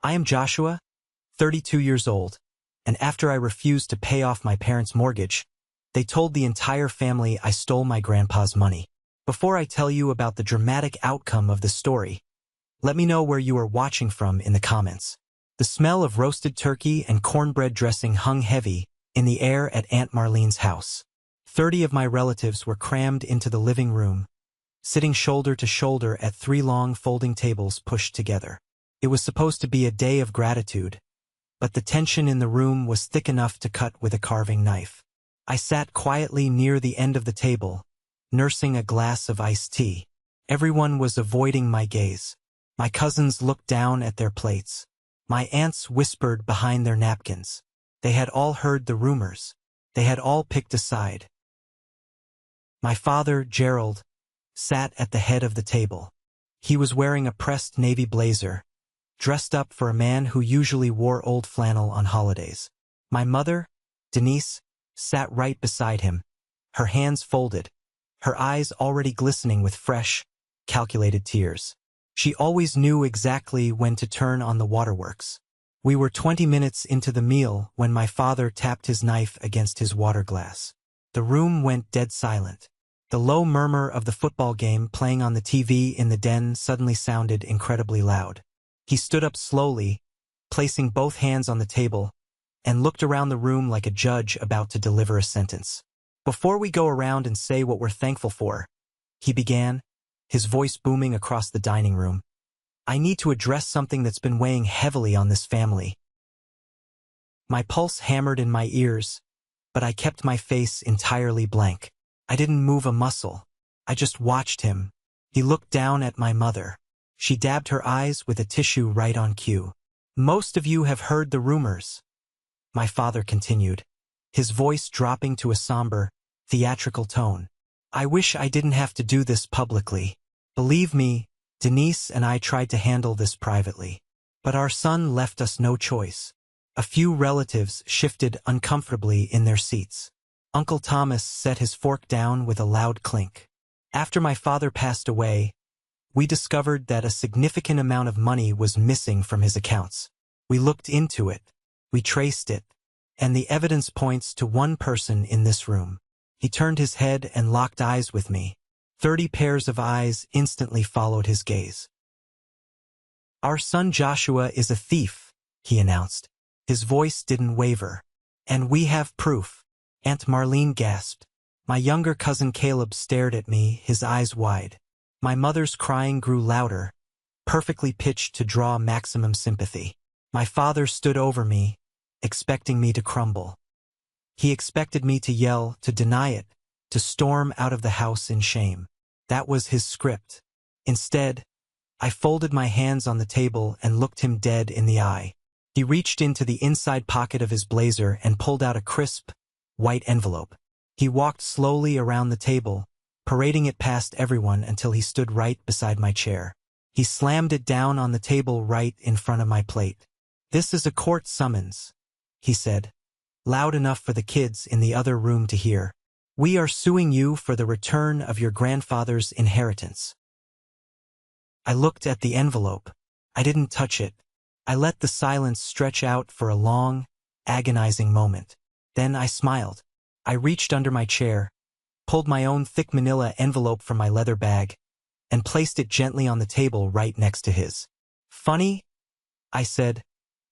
I am Joshua, 32 years old, and after I refused to pay off my parents' mortgage, they told the entire family I stole my grandpa's money. Before I tell you about the dramatic outcome of the story, let me know where you are watching from in the comments. The smell of roasted turkey and cornbread dressing hung heavy in the air at Aunt Marlene's house. 30 of my relatives were crammed into the living room, sitting shoulder to shoulder at 3 long folding tables pushed together. It was supposed to be a day of gratitude, but the tension in the room was thick enough to cut with a carving knife. I sat quietly near the end of the table, nursing a glass of iced tea. Everyone was avoiding my gaze. My cousins looked down at their plates. My aunts whispered behind their napkins. They had all heard the rumors. They had all picked a side. My father, Gerald, sat at the head of the table. He was wearing a pressed navy blazer, dressed up for a man who usually wore old flannel on holidays. My mother, Denise, sat right beside him, her hands folded, her eyes already glistening with fresh, calculated tears. She always knew exactly when to turn on the waterworks. We were 20 minutes into the meal when my father tapped his knife against his water glass. The room went dead silent. The low murmur of the football game playing on the TV in the den suddenly sounded incredibly loud. He stood up slowly, placing both hands on the table, and looked around the room like a judge about to deliver a sentence. Before we go around and say what we're thankful for, he began, his voice booming across the dining room, I need to address something that's been weighing heavily on this family. My pulse hammered in my ears, but I kept my face entirely blank. I didn't move a muscle. I just watched him. He looked down at my mother. She dabbed her eyes with a tissue right on cue. Most of you have heard the rumors, my father continued, his voice dropping to a somber, theatrical tone. I wish I didn't have to do this publicly. Believe me, Denise and I tried to handle this privately. But our son left us no choice. A few relatives shifted uncomfortably in their seats. Uncle Thomas set his fork down with a loud clink. After my father passed away, we discovered that a significant amount of money was missing from his accounts. We looked into it. We traced it. And the evidence points to one person in this room. He turned his head and locked eyes with me. 30 pairs of eyes instantly followed his gaze. Our son Joshua is a thief, he announced. His voice didn't waver. And we have proof. Aunt Marlene gasped. My younger cousin Caleb stared at me, his eyes wide. My mother's crying grew louder, perfectly pitched to draw maximum sympathy. My father stood over me, expecting me to crumble. He expected me to yell, to deny it, to storm out of the house in shame. That was his script. Instead, I folded my hands on the table and looked him dead in the eye. He reached into the inside pocket of his blazer and pulled out a crisp, white envelope. He walked slowly around the table, parading it past everyone until he stood right beside my chair. He slammed it down on the table right in front of my plate. This is a court summons, he said, loud enough for the kids in the other room to hear. We are suing you for the return of your grandfather's inheritance. I looked at the envelope. I didn't touch it. I let the silence stretch out for a long, agonizing moment. Then I smiled. I reached under my chair, pulled my own thick manila envelope from my leather bag, and placed it gently on the table right next to his. Funny? I said,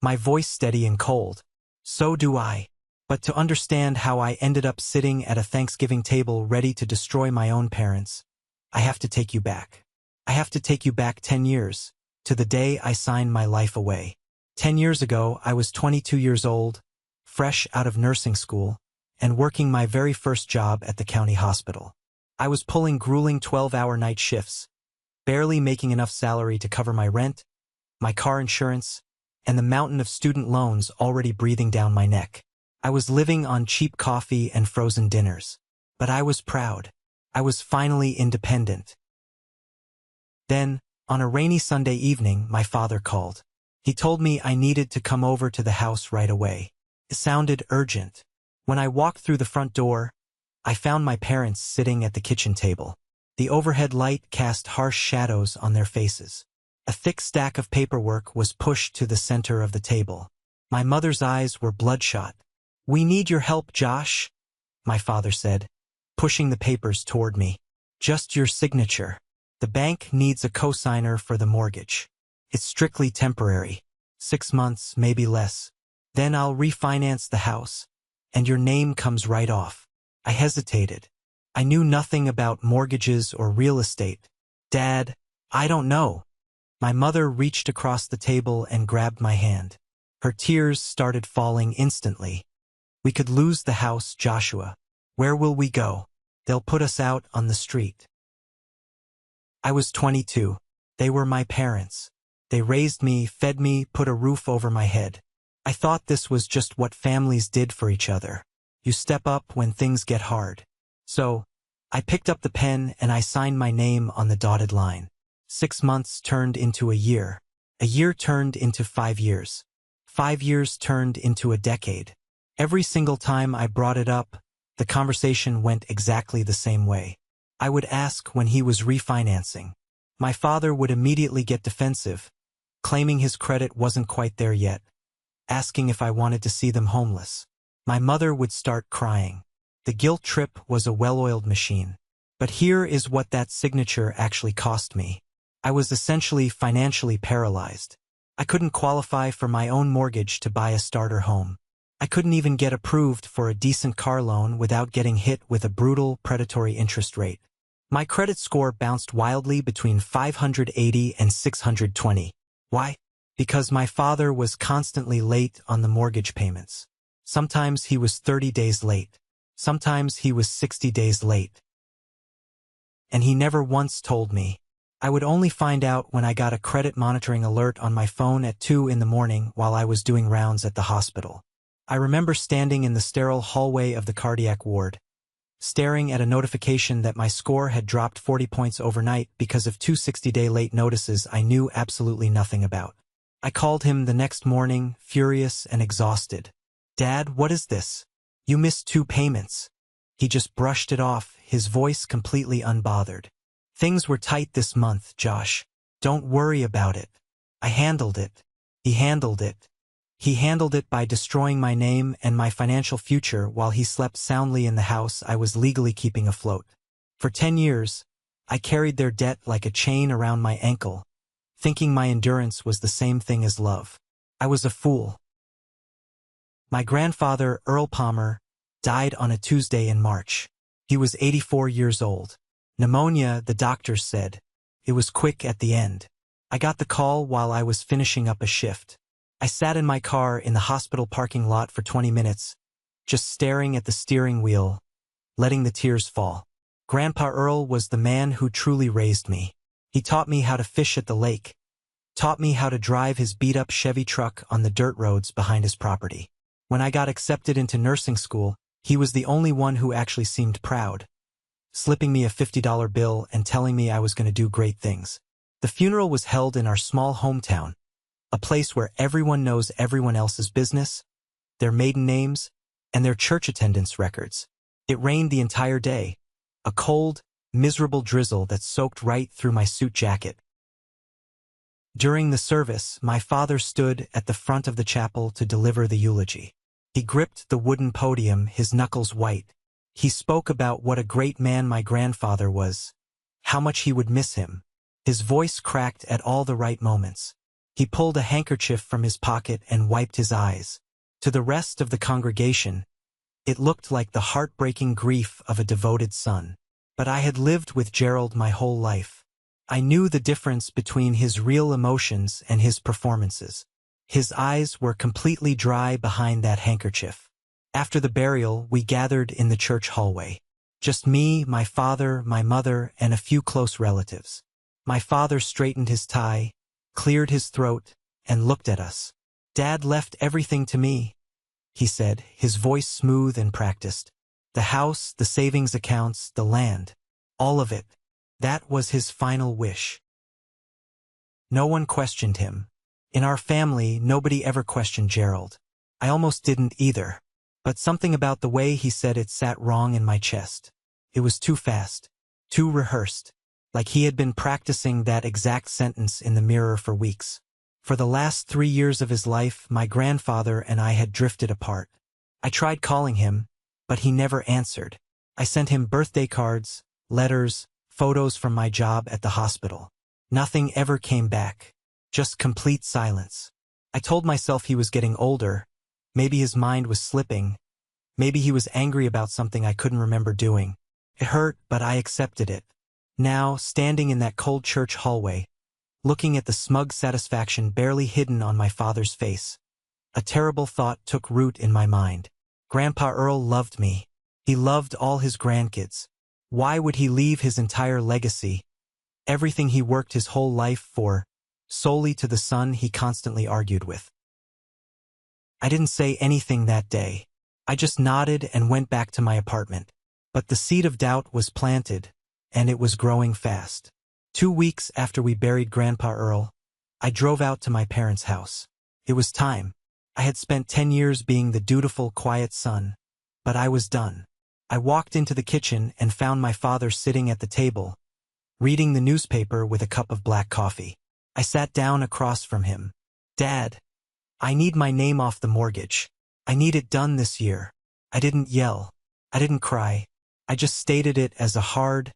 my voice steady and cold. So do I. But to understand how I ended up sitting at a Thanksgiving table ready to destroy my own parents, I have to take you back. I have to take you back 10 years, to the day I signed my life away. 10 years ago, I was 22 years old, fresh out of nursing school, and working my very first job at the county hospital. I was pulling grueling 12-hour night shifts, barely making enough salary to cover my rent, my car insurance, and the mountain of student loans already breathing down my neck. I was living on cheap coffee and frozen dinners. But I was proud. I was finally independent. Then, on a rainy Sunday evening, my father called. He told me I needed to come over to the house right away. It sounded urgent. When I walked through the front door, I found my parents sitting at the kitchen table. The overhead light cast harsh shadows on their faces. A thick stack of paperwork was pushed to the center of the table. My mother's eyes were bloodshot. "We need your help, Josh," my father said, pushing the papers toward me. "Just your signature. The bank needs a cosigner for the mortgage. It's strictly temporary. 6 months, maybe less. Then I'll refinance the house, and your name comes right off." I hesitated. I knew nothing about mortgages or real estate. "Dad, I don't know." My mother reached across the table and grabbed my hand. Her tears started falling instantly. "We could lose the house, Joshua. Where will we go? They'll put us out on the street." I was 22. They were my parents. They raised me, fed me, put a roof over my head. I thought this was just what families did for each other. You step up when things get hard. So, I picked up the pen and I signed my name on the dotted line. 6 months turned into a year. A year turned into 5 years. 5 years turned into a decade. Every single time I brought it up, the conversation went exactly the same way. I would ask when he was refinancing. My father would immediately get defensive, claiming his credit wasn't quite there yet, asking if I wanted to see them homeless. My mother would start crying. The guilt trip was a well-oiled machine. But here is what that signature actually cost me. I was essentially financially paralyzed. I couldn't qualify for my own mortgage to buy a starter home. I couldn't even get approved for a decent car loan without getting hit with a brutal, predatory interest rate. My credit score bounced wildly between 580 and 620. Why? Because my father was constantly late on the mortgage payments. Sometimes he was 30 days late. Sometimes he was 60 days late. And he never once told me. I would only find out when I got a credit monitoring alert on my phone at 2 in the morning while I was doing rounds at the hospital. I remember standing in the sterile hallway of the cardiac ward, staring at a notification that my score had dropped 40 points overnight because of 2 60-day late notices I knew absolutely nothing about. I called him the next morning, furious and exhausted. "Dad, what is this? You missed 2 payments." He just brushed it off, his voice completely unbothered. "Things were tight this month, Josh. Don't worry about it. I handled it." He handled it. He handled it by destroying my name and my financial future while he slept soundly in the house I was legally keeping afloat. For 10 years, I carried their debt like a chain around my ankle, thinking my endurance was the same thing as love. I was a fool. My grandfather, Earl Palmer, died on a Tuesday in March. He was 84 years old. Pneumonia, the doctors said. It was quick at the end. I got the call while I was finishing up a shift. I sat in my car in the hospital parking lot for 20 minutes, just staring at the steering wheel, letting the tears fall. Grandpa Earl was the man who truly raised me. He taught me how to fish at the lake, taught me how to drive his beat-up Chevy truck on the dirt roads behind his property. When I got accepted into nursing school, he was the only one who actually seemed proud, slipping me a $50 bill and telling me I was going to do great things. The funeral was held in our small hometown, a place where everyone knows everyone else's business, their maiden names, and their church attendance records. It rained the entire day, a cold, miserable drizzle that soaked right through my suit jacket. During the service, my father stood at the front of the chapel to deliver the eulogy. He gripped the wooden podium, his knuckles white. He spoke about what a great man my grandfather was, how much he would miss him. His voice cracked at all the right moments. He pulled a handkerchief from his pocket and wiped his eyes. To the rest of the congregation, it looked like the heartbreaking grief of a devoted son. But I had lived with Gerald my whole life. I knew the difference between his real emotions and his performances. His eyes were completely dry behind that handkerchief. After the burial, we gathered in the church hallway. Just me, my father, my mother, and a few close relatives. My father straightened his tie, cleared his throat, and looked at us. "Dad left everything to me," he said, his voice smooth and practiced. "The house, the savings accounts, the land. All of it. That was his final wish." No one questioned him. In our family, nobody ever questioned Gerald. I almost didn't either. But something about the way he said it sat wrong in my chest. It was too fast, too rehearsed. like he had been practicing that exact sentence in the mirror for weeks. For the last 3 years of his life, my grandfather and I had drifted apart. I tried calling him, but he never answered. I sent him birthday cards, letters, photos from my job at the hospital. Nothing ever came back. Just complete silence. I told myself he was getting older. Maybe his mind was slipping. Maybe he was angry about something I couldn't remember doing. It hurt, but I accepted it. Now, standing in that cold church hallway, looking at the smug satisfaction barely hidden on my father's face, a terrible thought took root in my mind. Grandpa Earl loved me. He loved all his grandkids. Why would he leave his entire legacy, everything he worked his whole life for, solely to the son he constantly argued with? I didn't say anything that day. I just nodded and went back to my apartment. But the seed of doubt was planted, and it was growing fast. 2 weeks after we buried Grandpa Earl, I drove out to my parents' house. It was time. I had spent 10 years being the dutiful, quiet son, but I was done. I walked into the kitchen and found my father sitting at the table, reading the newspaper with a cup of black coffee. I sat down across from him. "Dad, I need my name off the mortgage. I need it done this year." I didn't yell. I didn't cry. I just stated it as a hard,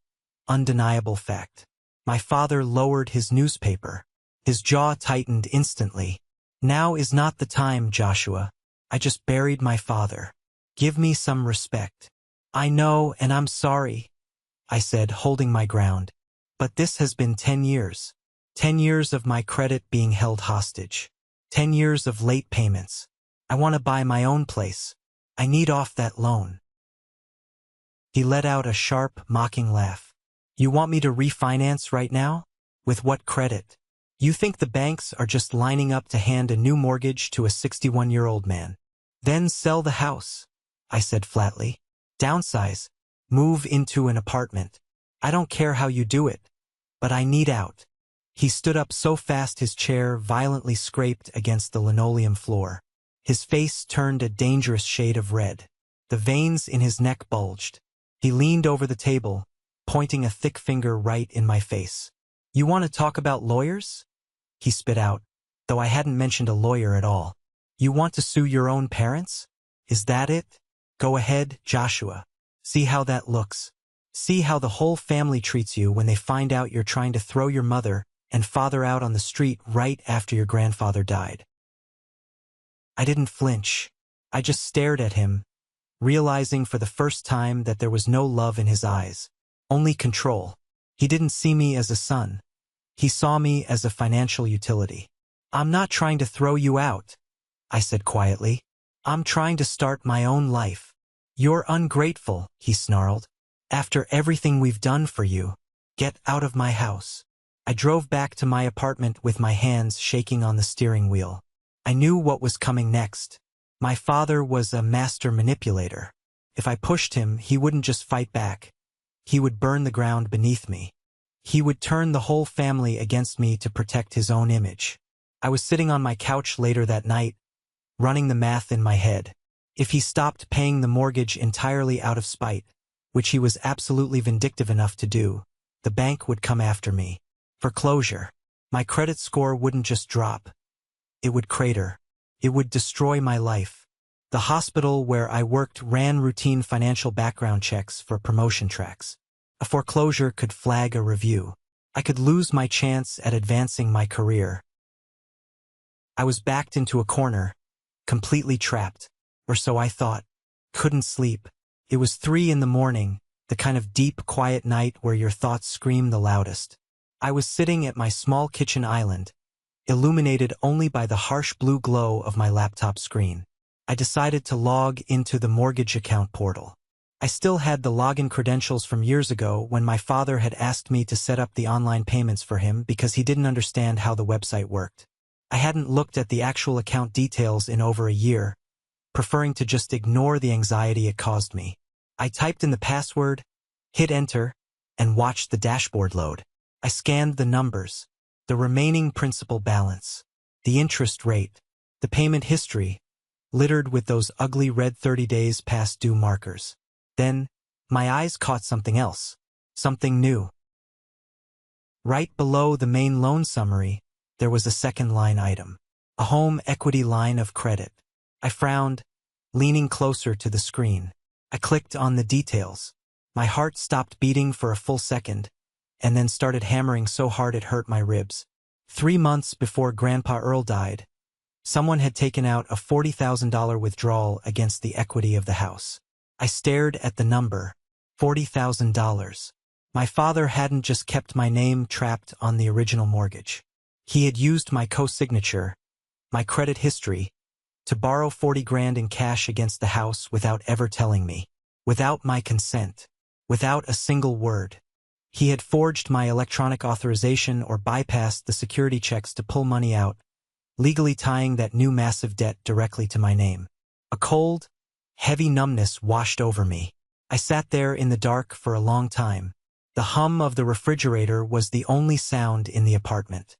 undeniable fact. My father lowered his newspaper. His jaw tightened instantly. "Now is not the time, Joshua. I just buried my father. Give me some respect." "I know, and I'm sorry," I said, holding my ground. "But this has been 10 years. 10 years of my credit being held hostage. 10 years of late payments. I want to buy my own place. I need off that loan." He let out a sharp, mocking laugh. "You want me to refinance right now? With what credit? You think the banks are just lining up to hand a new mortgage to a 61-year-old man? Then sell the house," I said flatly. "Downsize. Move into an apartment. I don't care how you do it, but I need out." He stood up so fast his chair violently scraped against the linoleum floor. His face turned a dangerous shade of red. The veins in his neck bulged. He leaned over the table, pointing a thick finger right in my face. "You want to talk about lawyers?" he spit out, though I hadn't mentioned a lawyer at all. "You want to sue your own parents? Is that it? Go ahead, Joshua. See how that looks. See how the whole family treats you when they find out you're trying to throw your mother and father out on the street right after your grandfather died." I didn't flinch. I just stared at him, realizing for the first time that there was no love in his eyes, only control. He didn't see me as a son. He saw me as a financial utility. "I'm not trying to throw you out," I said quietly. "I'm trying to start my own life." "You're ungrateful," he snarled. "After everything we've done for you, get out of my house." I drove back to my apartment with my hands shaking on the steering wheel. I knew what was coming next. My father was a master manipulator. If I pushed him, he wouldn't just fight back. He would burn the ground beneath me. He would turn the whole family against me to protect his own image. I was sitting on my couch later that night, running the math in my head. If he stopped paying the mortgage entirely out of spite, which he was absolutely vindictive enough to do, the bank would come after me. Foreclosure. My credit score wouldn't just drop. It would crater. It would destroy my life. The hospital where I worked ran routine financial background checks for promotion tracks. A foreclosure could flag a review. I could lose my chance at advancing my career. I was backed into a corner, completely trapped, or so I thought. Couldn't sleep. It was 3 a.m, the kind of deep, quiet night where your thoughts scream the loudest. I was sitting at my small kitchen island, illuminated only by the harsh blue glow of my laptop screen. I decided to log into the mortgage account portal. I still had the login credentials from years ago when my father had asked me to set up the online payments for him because he didn't understand how the website worked. I hadn't looked at the actual account details in over a year, preferring to just ignore the anxiety it caused me. I typed in the password, hit enter, and watched the dashboard load. I scanned the numbers, the remaining principal balance, the interest rate, the payment history, littered with those ugly red 30 days past due markers. Then, my eyes caught something else, something new. Right below the main loan summary, there was a second line item. A home equity line of credit. I frowned, leaning closer to the screen. I clicked on the details. My heart stopped beating for a full second, and then started hammering so hard it hurt my ribs. 3 months before Grandpa Earl died, someone had taken out a $40,000 withdrawal against the equity of the house. I stared at the number, $40,000. My father hadn't just kept my name trapped on the original mortgage. He had used my co-signature, my credit history, to borrow 40 grand in cash against the house without ever telling me, without my consent, without a single word. He had forged my electronic authorization or bypassed the security checks to pull money out, legally tying that new massive debt directly to my name. A cold, heavy numbness washed over me. I sat there in the dark for a long time. The hum of the refrigerator was the only sound in the apartment.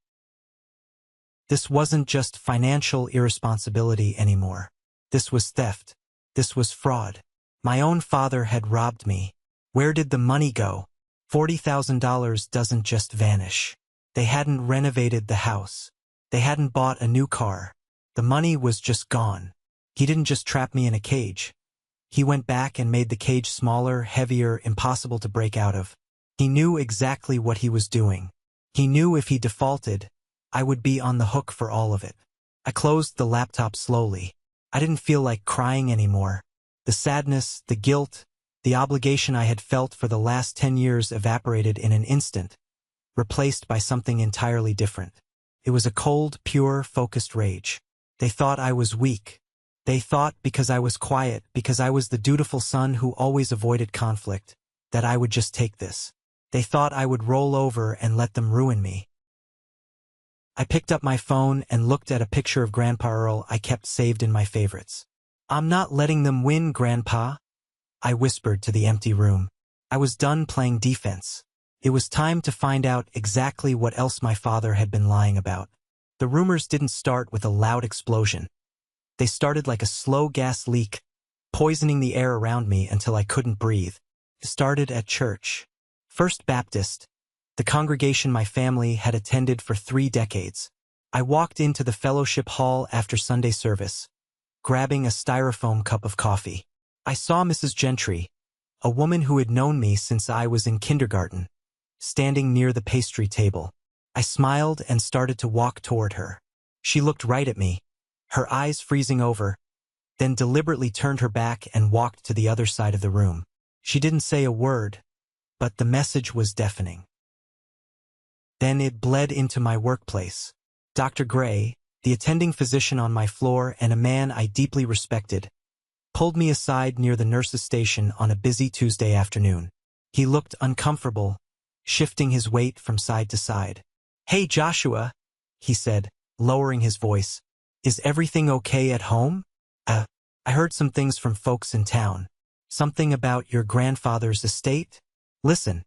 This wasn't just financial irresponsibility anymore. This was theft. This was fraud. My own father had robbed me. Where did the money go? $40,000 doesn't just vanish. They hadn't renovated the house. They hadn't bought a new car. The money was just gone. He didn't just trap me in a cage. He went back and made the cage smaller, heavier, impossible to break out of. He knew exactly what he was doing. He knew if he defaulted, I would be on the hook for all of it. I closed the laptop slowly. I didn't feel like crying anymore. The sadness, the guilt, the obligation I had felt for the last 10 years evaporated in an instant, replaced by something entirely different. It was a cold, pure, focused rage. They thought I was weak. They thought because I was quiet, because I was the dutiful son who always avoided conflict, that I would just take this. They thought I would roll over and let them ruin me. I picked up my phone and looked at a picture of Grandpa Earl I kept saved in my favorites. "I'm not letting them win, Grandpa," I whispered to the empty room. I was done playing defense. It was time to find out exactly what else my father had been lying about. The rumors didn't start with a loud explosion. They started like a slow gas leak, poisoning the air around me until I couldn't breathe. It started at church. First Baptist, the congregation my family had attended for 3 decades. I walked into the fellowship hall after Sunday service, grabbing a styrofoam cup of coffee. I saw Mrs. Gentry, a woman who had known me since I was in kindergarten, standing near the pastry table. I smiled and started to walk toward her. She looked right at me, her eyes freezing over, then deliberately turned her back and walked to the other side of the room. She didn't say a word, but the message was deafening. Then it bled into my workplace. Dr. Gray, the attending physician on my floor and a man I deeply respected, pulled me aside near the nurse's station on a busy Tuesday afternoon. He looked uncomfortable, shifting his weight from side to side. "Hey, Joshua," he said, lowering his voice. "Is everything okay at home? I heard some things from folks in town. Something about your grandfather's estate? Listen,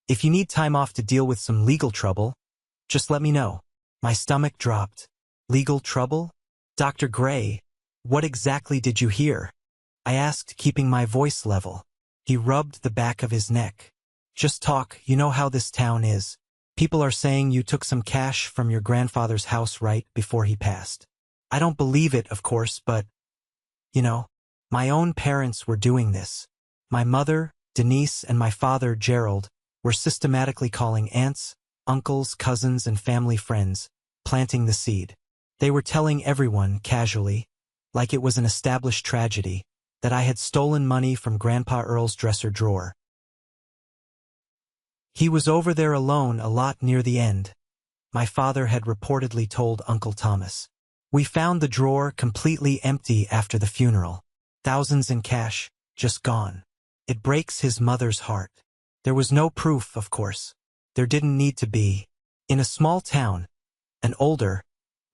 if you need time off to deal with some legal trouble, just let me know." My stomach dropped. Legal trouble? Dr. Gray, what exactly did you hear? I asked, keeping my voice level. He rubbed the back of his neck. "Just talk, you know how this town is. People are saying you took some cash from your grandfather's house right before he passed. I don't believe it, of course, but, my own parents were doing this. My mother, Denise, and my father, Gerald, were systematically calling aunts, uncles, cousins, and family friends, planting the seed. They were telling everyone, casually, like it was an established tragedy, that I had stolen money from Grandpa Earl's dresser drawer. He was over there alone a lot near the end, my father had reportedly told Uncle Thomas. We found the drawer completely empty after the funeral. Thousands in cash, just gone. It breaks his mother's heart. There was no proof, of course. There didn't need to be. In a small town, an older,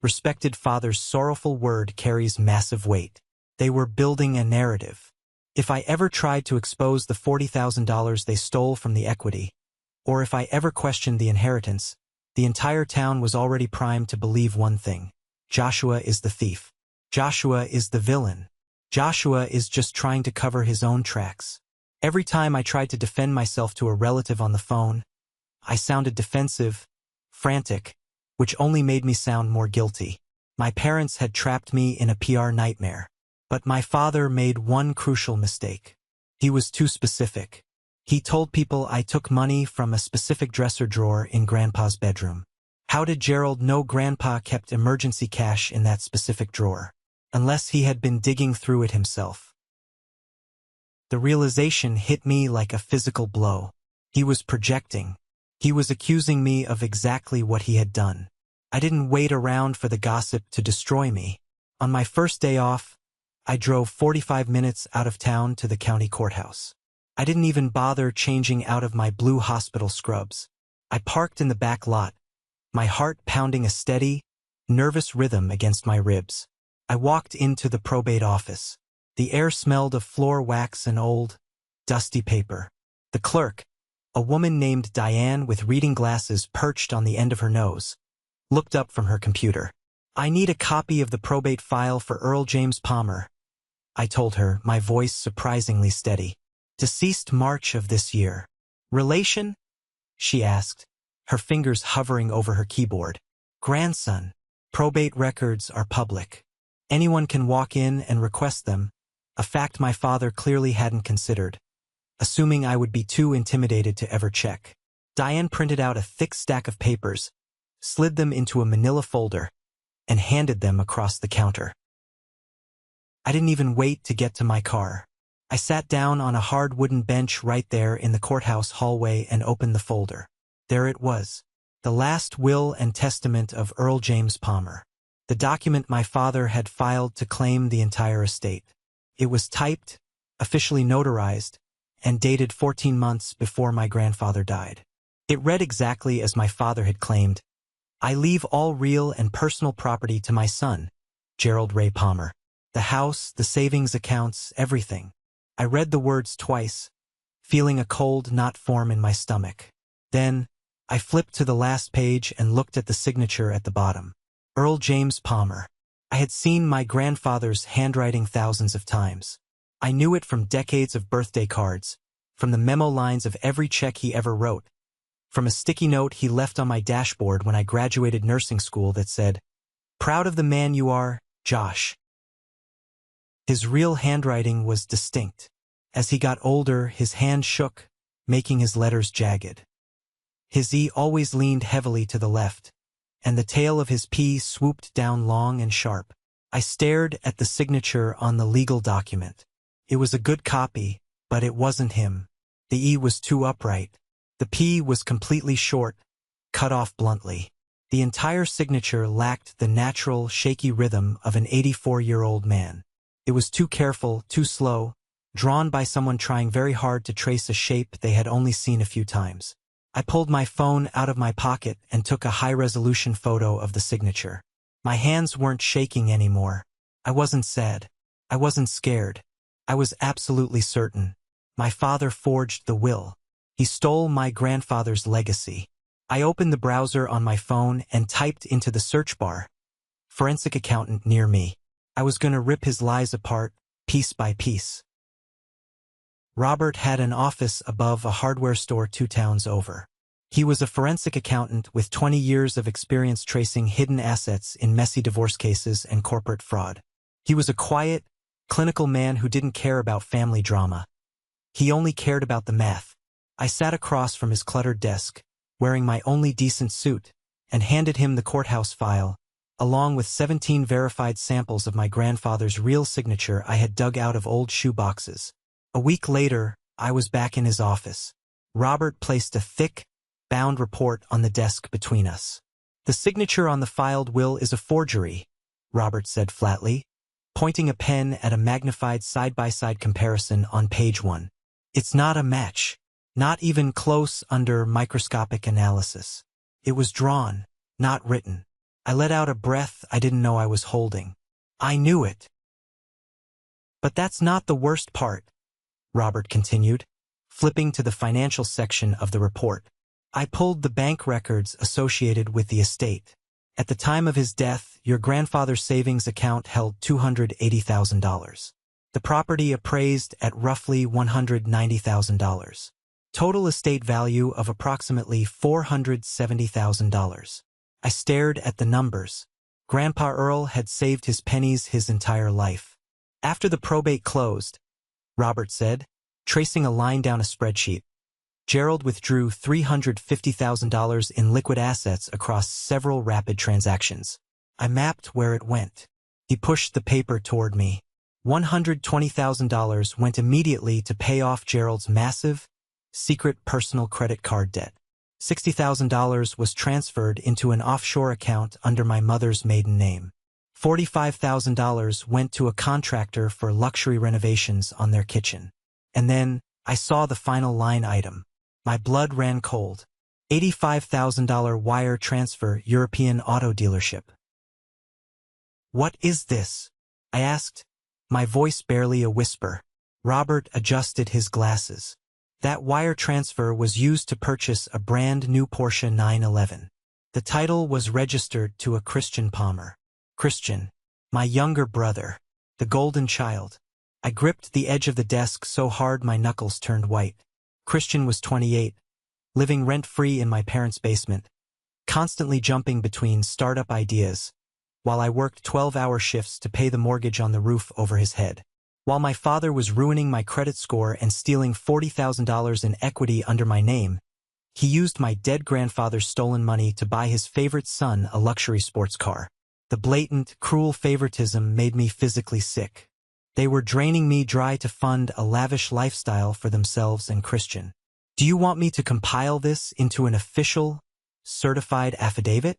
respected father's sorrowful word carries massive weight. They were building a narrative. If I ever tried to expose the $40,000 they stole from the equity, or if I ever questioned the inheritance, the entire town was already primed to believe one thing. Joshua is the thief. Joshua is the villain. Joshua is just trying to cover his own tracks. Every time I tried to defend myself to a relative on the phone, I sounded defensive, frantic, which only made me sound more guilty. My parents had trapped me in a PR nightmare. But my father made one crucial mistake. He was too specific. He told people I took money from a specific dresser drawer in Grandpa's bedroom. How did Gerald know Grandpa kept emergency cash in that specific drawer? Unless he had been digging through it himself. The realization hit me like a physical blow. He was projecting. He was accusing me of exactly what he had done. I didn't wait around for the gossip to destroy me. On my first day off, I drove 45 minutes out of town to the county courthouse. I didn't even bother changing out of my blue hospital scrubs. I parked in the back lot, my heart pounding a steady, nervous rhythm against my ribs. I walked into the probate office. The air smelled of floor wax and old, dusty paper. The clerk, a woman named Diane with reading glasses perched on the end of her nose, looked up from her computer. "I need a copy of the probate file for Earl James Palmer," I told her, my voice surprisingly steady. "Deceased March of this year." "Relation?" she asked, her fingers hovering over her keyboard. "Grandson. Probate records are public. Anyone can walk in and request them, a fact my father clearly hadn't considered, assuming I would be too intimidated to ever check." Diane printed out a thick stack of papers, slid them into a manila folder, and handed them across the counter. I didn't even wait to get to my car. I sat down on a hard wooden bench right there in the courthouse hallway and opened the folder. There it was, the last will and testament of Earl James Palmer, the document my father had filed to claim the entire estate. It was typed, officially notarized, and dated 14 months before my grandfather died. It read exactly as my father had claimed: "I leave all real and personal property to my son, Gerald Ray Palmer. The house, the savings accounts, everything." I read the words twice, feeling a cold knot form in my stomach. Then, I flipped to the last page and looked at the signature at the bottom. Earl James Palmer. I had seen my grandfather's handwriting thousands of times. I knew it from decades of birthday cards, from the memo lines of every check he ever wrote, from a sticky note he left on my dashboard when I graduated nursing school that said, "Proud of the man you are, Josh." His real handwriting was distinct. As he got older, his hand shook, making his letters jagged. His E always leaned heavily to the left, and the tail of his P swooped down long and sharp. I stared at the signature on the legal document. It was a good copy, but it wasn't him. The E was too upright. The P was completely short, cut off bluntly. The entire signature lacked the natural, shaky rhythm of an 84-year-old man. It was too careful, too slow, drawn by someone trying very hard to trace a shape they had only seen a few times. I pulled my phone out of my pocket and took a high-resolution photo of the signature. My hands weren't shaking anymore. I wasn't sad. I wasn't scared. I was absolutely certain. My father forged the will. He stole my grandfather's legacy. I opened the browser on my phone and typed into the search bar, "Forensic accountant near me." I was going to rip his lies apart, piece by piece. Robert had an office above a hardware store 2 towns over. He was a forensic accountant with 20 years of experience tracing hidden assets in messy divorce cases and corporate fraud. He was a quiet, clinical man who didn't care about family drama. He only cared about the math. I sat across from his cluttered desk, wearing my only decent suit, and handed him the courthouse file, along with 17 verified samples of my grandfather's real signature I had dug out of old shoe boxes. A week later, I was back in his office. Robert placed a thick, bound report on the desk between us. "The signature on the filed will is a forgery," Robert said flatly, pointing a pen at a magnified side-by-side comparison on page 1. "It's not a match, not even close under microscopic analysis. It was drawn, not written." I let out a breath I didn't know I was holding. I knew it. "But that's not the worst part," Robert continued, flipping to the financial section of the report. "I pulled the bank records associated with the estate. At the time of his death, your grandfather's savings account held $280,000. The property appraised at roughly $190,000. Total estate value of approximately $470,000. I stared at the numbers. Grandpa Earl had saved his pennies his entire life. After the probate closed, Robert said, tracing a line down a spreadsheet, Gerald withdrew $350,000 in liquid assets across several rapid transactions. I mapped where it went. He pushed the paper toward me. $120,000 went immediately to pay off Gerald's massive, secret personal credit card debt. $60,000 was transferred into an offshore account under my mother's maiden name. $45,000 went to a contractor for luxury renovations on their kitchen. And then, I saw the final line item. My blood ran cold. $85,000 wire transfer, European auto dealership. What is this? I asked, my voice barely a whisper. Robert adjusted his glasses. That wire transfer was used to purchase a brand new Porsche 911. The title was registered to a Christian Palmer. Christian, my younger brother, the golden child. I gripped the edge of the desk so hard my knuckles turned white. Christian was 28, living rent-free in my parents' basement, constantly jumping between startup ideas, while I worked 12-hour shifts to pay the mortgage on the roof over his head. While my father was ruining my credit score and stealing $40,000 in equity under my name, he used my dead grandfather's stolen money to buy his favorite son a luxury sports car. The blatant, cruel favoritism made me physically sick. They were draining me dry to fund a lavish lifestyle for themselves and Christian. Do you want me to compile this into an official, certified affidavit?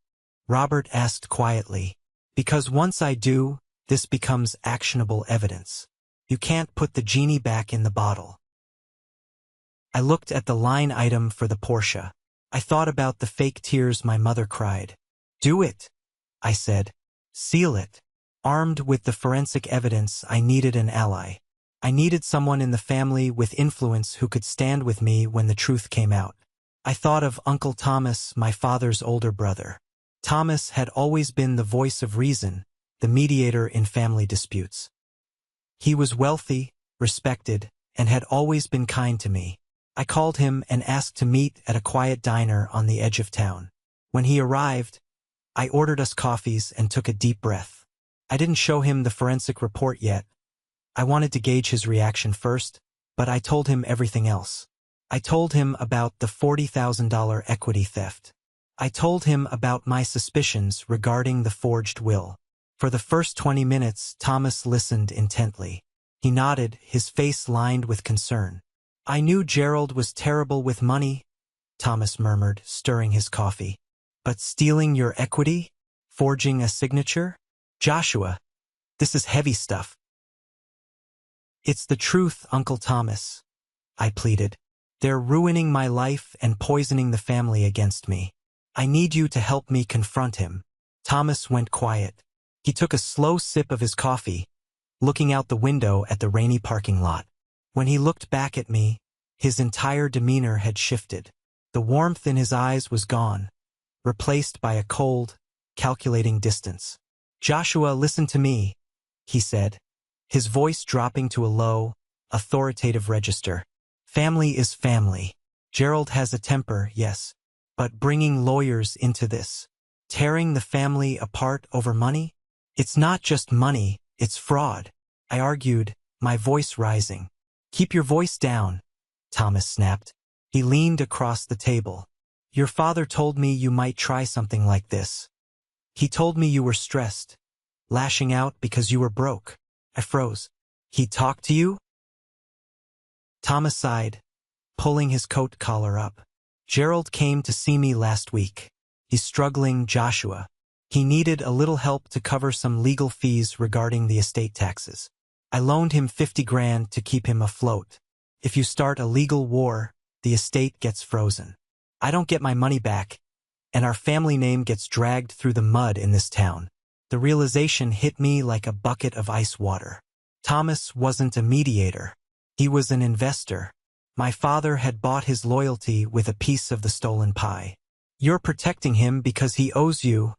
Robert asked quietly. Because once I do, this becomes actionable evidence. You can't put the genie back in the bottle. I looked at the line item for the Porsche. I thought about the fake tears my mother cried. Do it, I said. Seal it. Armed with the forensic evidence, I needed an ally. I needed someone in the family with influence who could stand with me when the truth came out. I thought of Uncle Thomas, my father's older brother. Thomas had always been the voice of reason, the mediator in family disputes. He was wealthy, respected, and had always been kind to me. I called him and asked to meet at a quiet diner on the edge of town. When he arrived, I ordered us coffees and took a deep breath. I didn't show him the forensic report yet. I wanted to gauge his reaction first, but I told him everything else. I told him about the $40,000 equity theft. I told him about my suspicions regarding the forged will. For the first 20 minutes, Thomas listened intently. He nodded, his face lined with concern. I knew Gerald was terrible with money, Thomas murmured, stirring his coffee. But stealing your equity? Forging a signature? Joshua, this is heavy stuff. It's the truth, Uncle Thomas, I pleaded. They're ruining my life and poisoning the family against me. I need you to help me confront him. Thomas went quiet. He took a slow sip of his coffee, looking out the window at the rainy parking lot. When he looked back at me, his entire demeanor had shifted. The warmth in his eyes was gone, replaced by a cold, calculating distance. Joshua, listen to me, he said, his voice dropping to a low, authoritative register. Family is family. Gerald has a temper, yes, but bringing lawyers into this, tearing the family apart over money? It's not just money, it's fraud, I argued, my voice rising. Keep your voice down, Thomas snapped. He leaned across the table. Your father told me you might try something like this. He told me you were stressed, lashing out because you were broke. I froze. He talked to you? Thomas sighed, pulling his coat collar up. Gerald came to see me last week. He's struggling, Joshua. He needed a little help to cover some legal fees regarding the estate taxes. I loaned him $50,000 to keep him afloat. If you start a legal war, the estate gets frozen. I don't get my money back, and our family name gets dragged through the mud in this town. The realization hit me like a bucket of ice water. Thomas wasn't a mediator. He was an investor. My father had bought his loyalty with a piece of the stolen pie. You're protecting him because he owes you,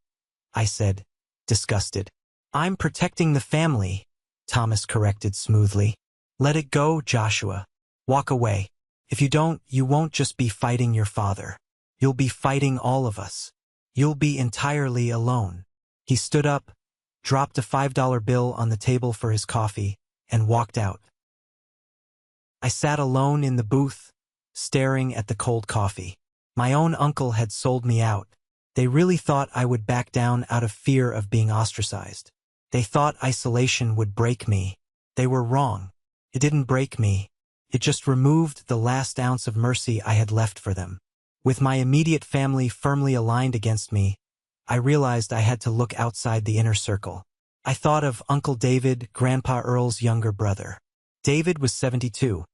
I said, disgusted. I'm protecting the family, Thomas corrected smoothly. Let it go, Joshua. Walk away. If you don't, you won't just be fighting your father. You'll be fighting all of us. You'll be entirely alone. He stood up, dropped a $5 bill on the table for his coffee, and walked out. I sat alone in the booth, staring at the cold coffee. My own uncle had sold me out. They really thought I would back down out of fear of being ostracized. They thought isolation would break me. They were wrong. It didn't break me. It just removed the last ounce of mercy I had left for them. With my immediate family firmly aligned against me, I realized I had to look outside the inner circle. I thought of Uncle David, Grandpa Earl's younger brother. David was 72,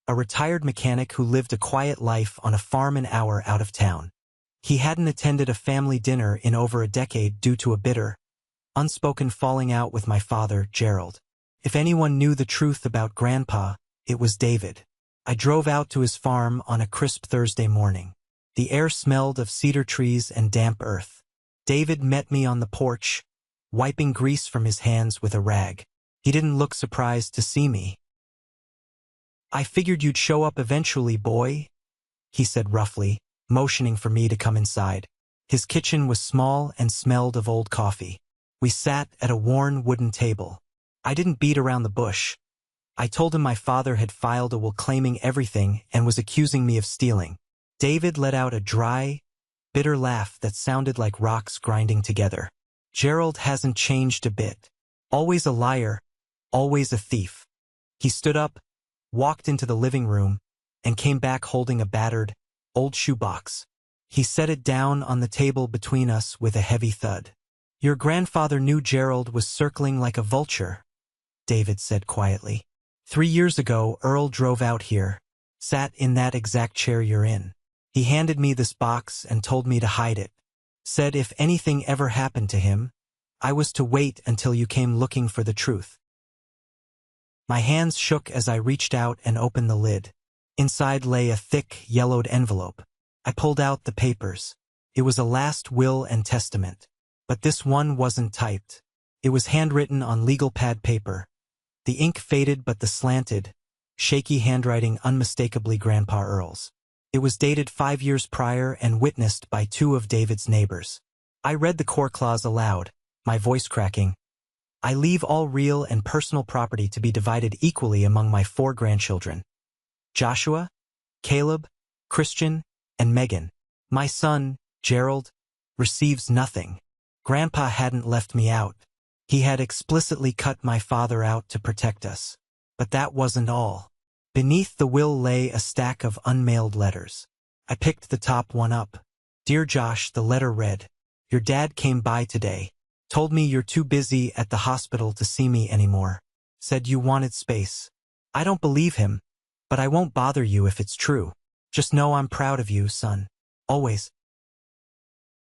a retired mechanic who lived a quiet life on a farm an hour out of town. He hadn't attended a family dinner in over a decade due to a bitter, unspoken falling out with my father, Gerald. If anyone knew the truth about Grandpa, it was David. I drove out to his farm on a crisp Thursday morning. The air smelled of cedar trees and damp earth. David met me on the porch, wiping grease from his hands with a rag. He didn't look surprised to see me. "I figured you'd show up eventually, boy," he said roughly, motioning for me to come inside. His kitchen was small and smelled of old coffee. We sat at a worn wooden table. I didn't beat around the bush. I told him my father had filed a will claiming everything and was accusing me of stealing. David let out a dry, bitter laugh that sounded like rocks grinding together. "Gerald hasn't changed a bit. Always a liar, always a thief." He stood up, walked into the living room, and came back holding a battered, old shoebox. He set it down on the table between us with a heavy thud. "Your grandfather knew Gerald was circling like a vulture," David said quietly. "3 years ago, Earl drove out here, sat in that exact chair you're in. He handed me this box and told me to hide it. Said if anything ever happened to him, I was to wait until you came looking for the truth." My hands shook as I reached out and opened the lid. Inside lay a thick, yellowed envelope. I pulled out the papers. It was a last will and testament. But this one wasn't typed. It was handwritten on legal pad paper. The ink faded, but the slanted, shaky handwriting unmistakably Grandpa Earl's. It was dated 5 years prior and witnessed by 2 of David's neighbors. I read the core clause aloud, my voice cracking. "I leave all real and personal property to be divided equally among my 4 grandchildren. Joshua, Caleb, Christian, and Megan. My son, Gerald, receives nothing." Grandpa hadn't left me out. He had explicitly cut my father out to protect us. But that wasn't all. Beneath the will lay a stack of unmailed letters. I picked the top one up. "Dear Josh," the letter read, "Your dad came by today. Told me you're too busy at the hospital to see me anymore. Said you wanted space. I don't believe him, but I won't bother you if it's true. Just know I'm proud of you, son. Always."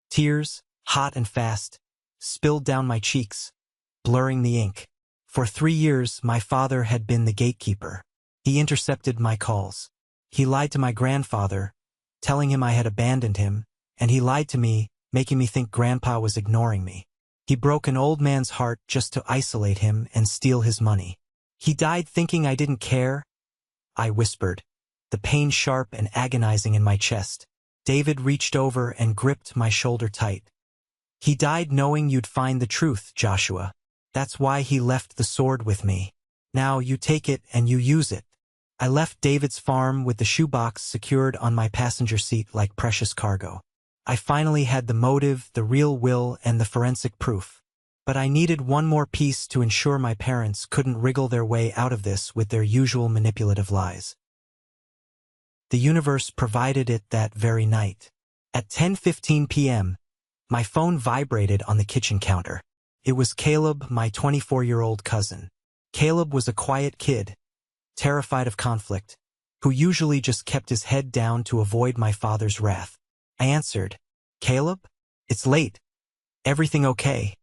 Tears, hot and fast, spilled down my cheeks, blurring the ink. For 3 years, my father had been the gatekeeper. He intercepted my calls. He lied to my grandfather, telling him I had abandoned him, and he lied to me, making me think Grandpa was ignoring me. He broke an old man's heart just to isolate him and steal his money. "He died thinking I didn't care," I whispered, the pain sharp and agonizing in my chest. David reached over and gripped my shoulder tight. "He died knowing you'd find the truth, Joshua. That's why he left the sword with me. Now you take it and you use it." I left David's farm with the shoebox secured on my passenger seat like precious cargo. I finally had the motive, the real will, and the forensic proof. But I needed one more piece to ensure my parents couldn't wriggle their way out of this with their usual manipulative lies. The universe provided it that very night. At 10:15 p.m., my phone vibrated on the kitchen counter. It was Caleb, my 24-year-old cousin. Caleb was a quiet kid, terrified of conflict, who usually just kept his head down to avoid my father's wrath. I answered, "Caleb? It's late. Everything okay?"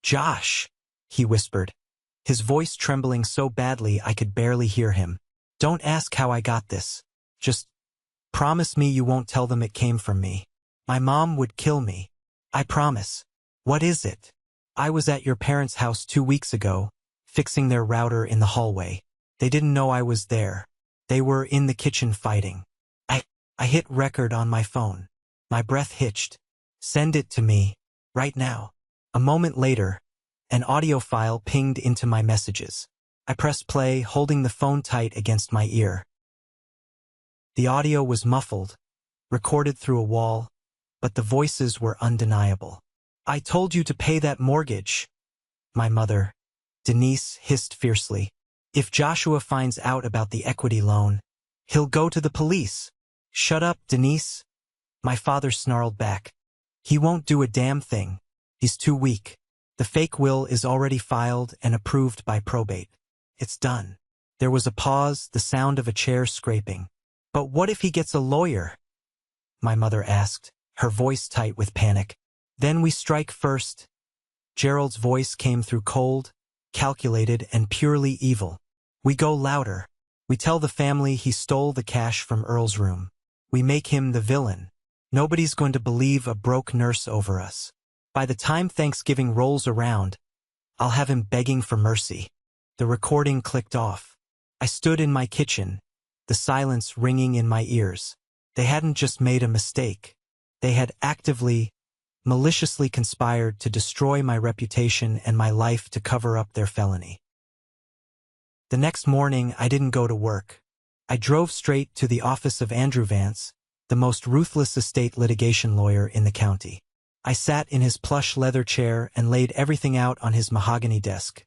"Josh," he whispered, his voice trembling so badly I could barely hear him. "Don't ask how I got this. Just promise me you won't tell them it came from me. My mom would kill me. I promise." "What is it?" "I was at your parents' house 2 weeks ago, fixing their router in the hallway. They didn't know I was there. They were in the kitchen fighting. I hit record on my phone. My breath hitched. Send it to me. Right now. A moment later, an audio file pinged into my messages. I pressed play, holding the phone tight against my ear. The audio was muffled, recorded through a wall, but the voices were undeniable. I told you to pay that mortgage. My mother, Denise, hissed fiercely. If Joshua finds out about the equity loan, he'll go to the police. Shut up, Denise. My father snarled back. He won't do a damn thing. He's too weak. The fake will is already filed and approved by probate. It's done. There was a pause, the sound of a chair scraping. But what if he gets a lawyer? My mother asked, her voice tight with panic. Then we strike first. Gerald's voice came through cold, calculated, and purely evil. We go louder. We tell the family he stole the cash from Earl's room. We make him the villain. Nobody's going to believe a broke nurse over us. By the time Thanksgiving rolls around, I'll have him begging for mercy. The recording clicked off. I stood in my kitchen, the silence ringing in my ears. They hadn't just made a mistake. They had actively, maliciously conspired to destroy my reputation and my life to cover up their felony. The next morning, I didn't go to work. I drove straight to the office of Andrew Vance, the most ruthless estate litigation lawyer in the county. I sat in his plush leather chair and laid everything out on his mahogany desk.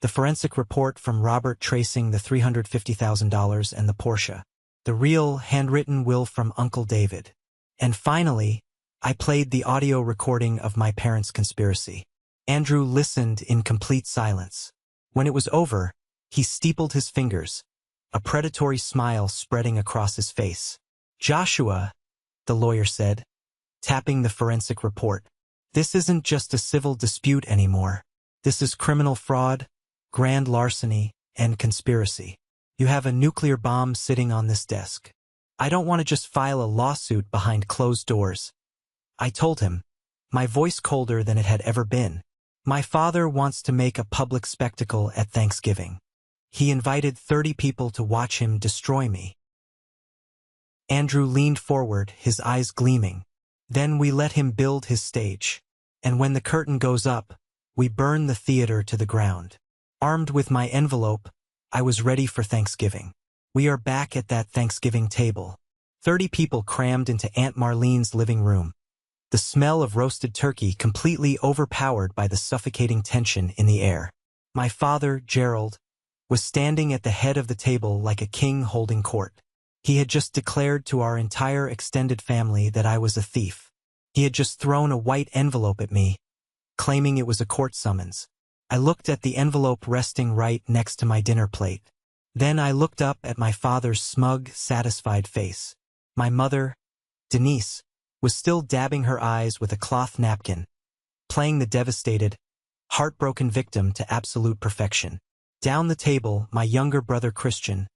The forensic report from Robert tracing the $350,000 and the Porsche. The real, handwritten will from Uncle David. And finally, I played the audio recording of my parents' conspiracy. Andrew listened in complete silence. When it was over, he steepled his fingers, a predatory smile spreading across his face. Joshua, the lawyer said, tapping the forensic report. This isn't just a civil dispute anymore. This is criminal fraud, grand larceny, and conspiracy. You have a nuclear bomb sitting on this desk. I don't want to just file a lawsuit behind closed doors. I told him, my voice colder than it had ever been. My father wants to make a public spectacle at Thanksgiving. He invited 30 people to watch him destroy me. Andrew leaned forward, his eyes gleaming. Then we let him build his stage. And when the curtain goes up, we burn the theater to the ground. Armed with my envelope, I was ready for Thanksgiving. We are back at that Thanksgiving table. 30 people crammed into Aunt Marlene's living room. The smell of roasted turkey completely overpowered by the suffocating tension in the air. My father, Gerald, was standing at the head of the table like a king holding court. He had just declared to our entire extended family that I was a thief. He had just thrown a white envelope at me, claiming it was a court summons. I looked at the envelope resting right next to my dinner plate. Then I looked up at my father's smug, satisfied face. My mother, Denise, was still dabbing her eyes with a cloth napkin, playing the devastated, heartbroken victim to absolute perfection. Down the table, my younger brother Christian,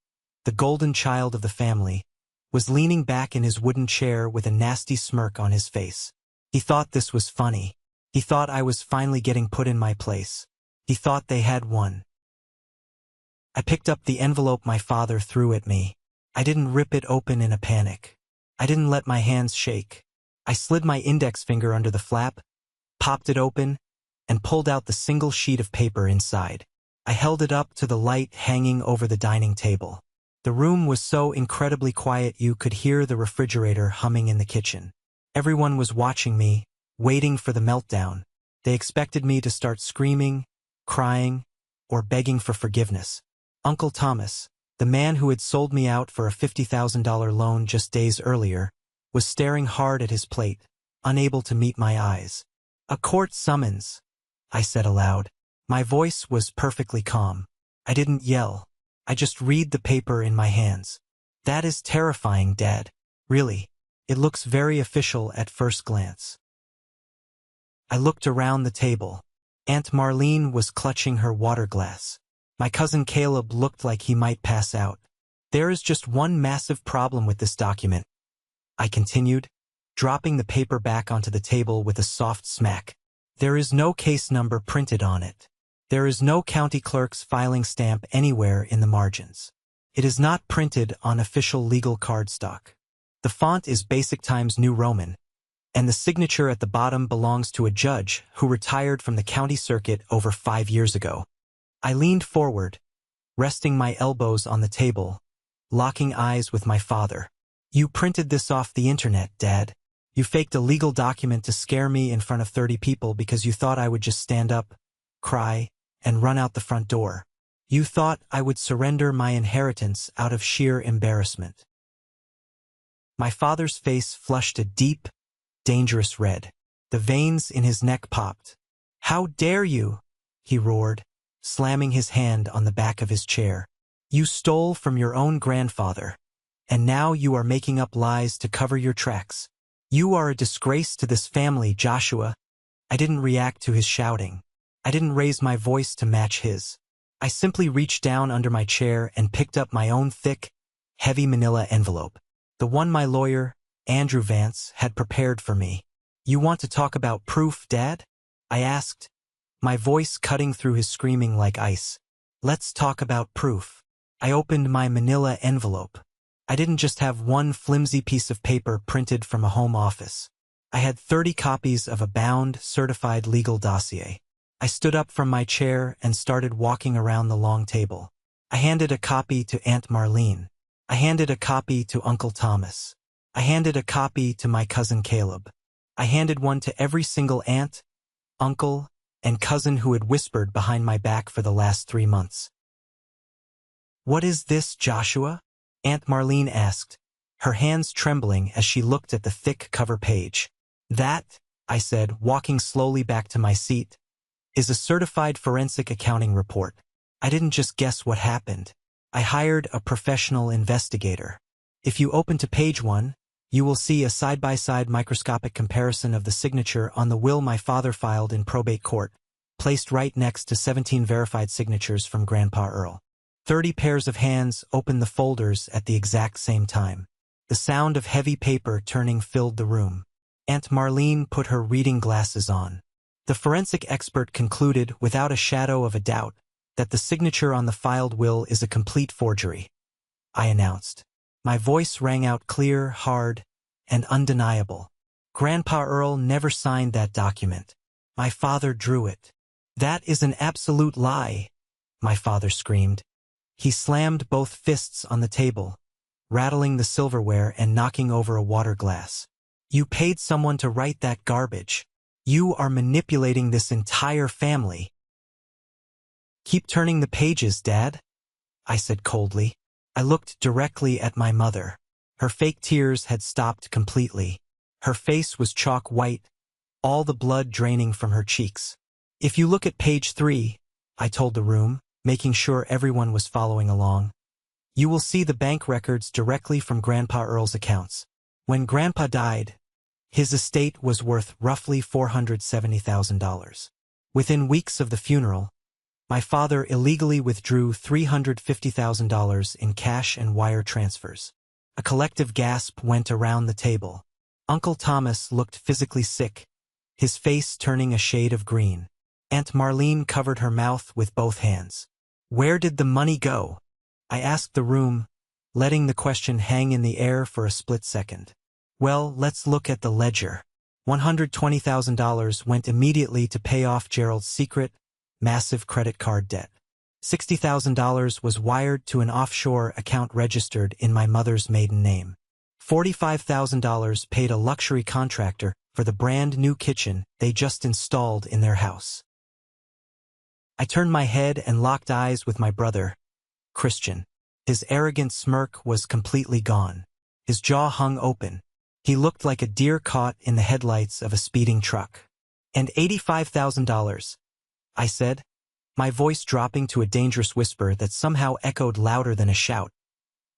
the golden child of the family, was leaning back in his wooden chair with a nasty smirk on his face. He thought this was funny. He thought I was finally getting put in my place. He thought they had won. I picked up the envelope my father threw at me. I didn't rip it open in a panic. I didn't let my hands shake. I slid my index finger under the flap, popped it open, and pulled out the single sheet of paper inside. I held it up to the light hanging over the dining table. The room was so incredibly quiet you could hear the refrigerator humming in the kitchen. Everyone was watching me, waiting for the meltdown. They expected me to start screaming, crying, or begging for forgiveness. Uncle Thomas, the man who had sold me out for a $50,000 loan just days earlier, was staring hard at his plate, unable to meet my eyes. A court summons, I said aloud. My voice was perfectly calm. I didn't yell. I just read the paper in my hands. That is terrifying, Dad. Really. It looks very official at first glance. I looked around the table. Aunt Marlene was clutching her water glass. My cousin Caleb looked like he might pass out. There is just one massive problem with this document, I continued, dropping the paper back onto the table with a soft smack. There is no case number printed on it. There is no county clerk's filing stamp anywhere in the margins. It is not printed on official legal cardstock. The font is Basic Times New Roman, and the signature at the bottom belongs to a judge who retired from the county circuit over 5 years ago. I leaned forward, resting my elbows on the table, locking eyes with my father. You printed this off the internet, Dad. You faked a legal document to scare me in front of 30 people because you thought I would just stand up, cry, and run out the front door. You thought I would surrender my inheritance out of sheer embarrassment. My father's face flushed a deep, dangerous red. The veins in his neck popped. "How dare you?" he roared, slamming his hand on the back of his chair. "You stole from your own grandfather, and now you are making up lies to cover your tracks. You are a disgrace to this family, Joshua." I didn't react to his shouting. I didn't raise my voice to match his. I simply reached down under my chair and picked up my own thick, heavy manila envelope, the one my lawyer, Andrew Vance, had prepared for me. "You want to talk about proof, Dad?" I asked, my voice cutting through his screaming like ice. "Let's talk about proof." I opened my manila envelope. I didn't just have one flimsy piece of paper printed from a home office. I had 30 copies of a bound, certified legal dossier. I stood up from my chair and started walking around the long table. I handed a copy to Aunt Marlene. I handed a copy to Uncle Thomas. I handed a copy to my cousin Caleb. I handed one to every single aunt, uncle, and cousin who had whispered behind my back for the last 3 months. "What is this, Joshua?" Aunt Marlene asked, her hands trembling as she looked at the thick cover page. "That," I said, walking slowly back to my seat, "is a certified forensic accounting report. I didn't just guess what happened. I hired a professional investigator. If you open to page 1, you will see a side-by-side microscopic comparison of the signature on the will my father filed in probate court, placed right next to 17 verified signatures from Grandpa Earl. 30 pairs of hands opened the folders at the exact same time. The sound of heavy paper turning filled the room. Aunt Marlene put her reading glasses on. The forensic expert concluded, without a shadow of a doubt, that the signature on the filed will is a complete forgery, I announced. My voice rang out clear, hard, and undeniable. Grandpa Earl never signed that document. My father drew it. "That is an absolute lie," my father screamed. He slammed both fists on the table, rattling the silverware and knocking over a water glass. "You paid someone to write that garbage. You are manipulating this entire family." "Keep turning the pages, Dad," I said coldly. I looked directly at my mother. Her fake tears had stopped completely. Her face was chalk white, all the blood draining from her cheeks. "If you look at page 3, I told the room, making sure everyone was following along, "you will see the bank records directly from Grandpa Earl's accounts. When Grandpa died, his estate was worth roughly $470,000. Within weeks of the funeral, my father illegally withdrew $350,000 in cash and wire transfers. A collective gasp went around the table. Uncle Thomas looked physically sick, his face turning a shade of green. Aunt Marlene covered her mouth with both hands. "Where did the money go?" I asked the room, letting the question hang in the air for a split second. "Well, let's look at the ledger. $120,000 went immediately to pay off Gerald's secret, massive credit card debt. $60,000 was wired to an offshore account registered in my mother's maiden name. $45,000 paid a luxury contractor for the brand new kitchen they just installed in their house." I turned my head and locked eyes with my brother, Christian. His arrogant smirk was completely gone. His jaw hung open. He looked like a deer caught in the headlights of a speeding truck. "And $85,000, I said, my voice dropping to a dangerous whisper that somehow echoed louder than a shout,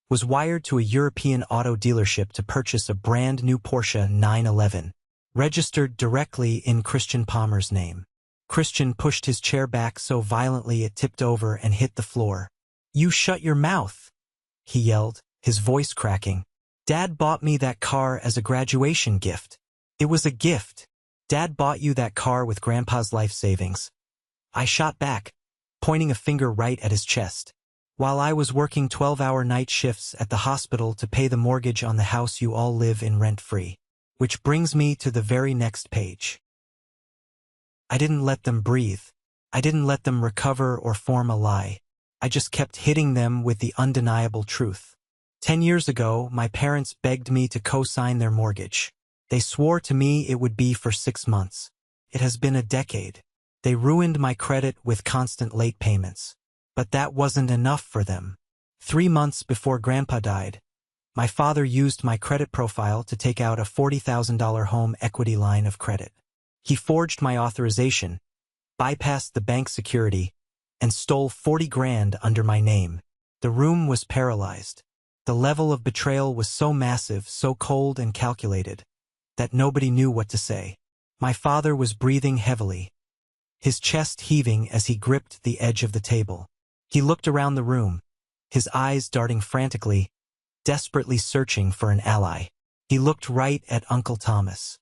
"was wired to a European auto dealership to purchase a brand new Porsche 911, registered directly in Christian Palmer's name." Christian pushed his chair back so violently it tipped over and hit the floor. "You shut your mouth," he yelled, his voice cracking. "Dad bought me that car as a graduation gift. It was a gift. Dad bought you that car with Grandpa's life savings." I shot back, pointing a finger right at his chest. while I was working 12-hour night shifts at the hospital to pay the mortgage on the house you all live in rent-free. Which brings me to the very next page. I didn't let them breathe. I didn't let them recover or form a lie. I just kept hitting them with the undeniable truth. 10 years ago, my parents begged me to co-sign their mortgage. They swore to me it would be for 6 months. It has been a decade. They ruined my credit with constant late payments. But that wasn't enough for them. 3 months before Grandpa died, my father used my credit profile to take out a $40,000 home equity line of credit. He forged my authorization, bypassed the bank security, and stole 40 grand under my name. The room was paralyzed. The level of betrayal was so massive, so cold and calculated, that nobody knew what to say. My father was breathing heavily, his chest heaving as he gripped the edge of the table. He looked around the room, his eyes darting frantically, desperately searching for an ally. He looked right at Uncle Thomas.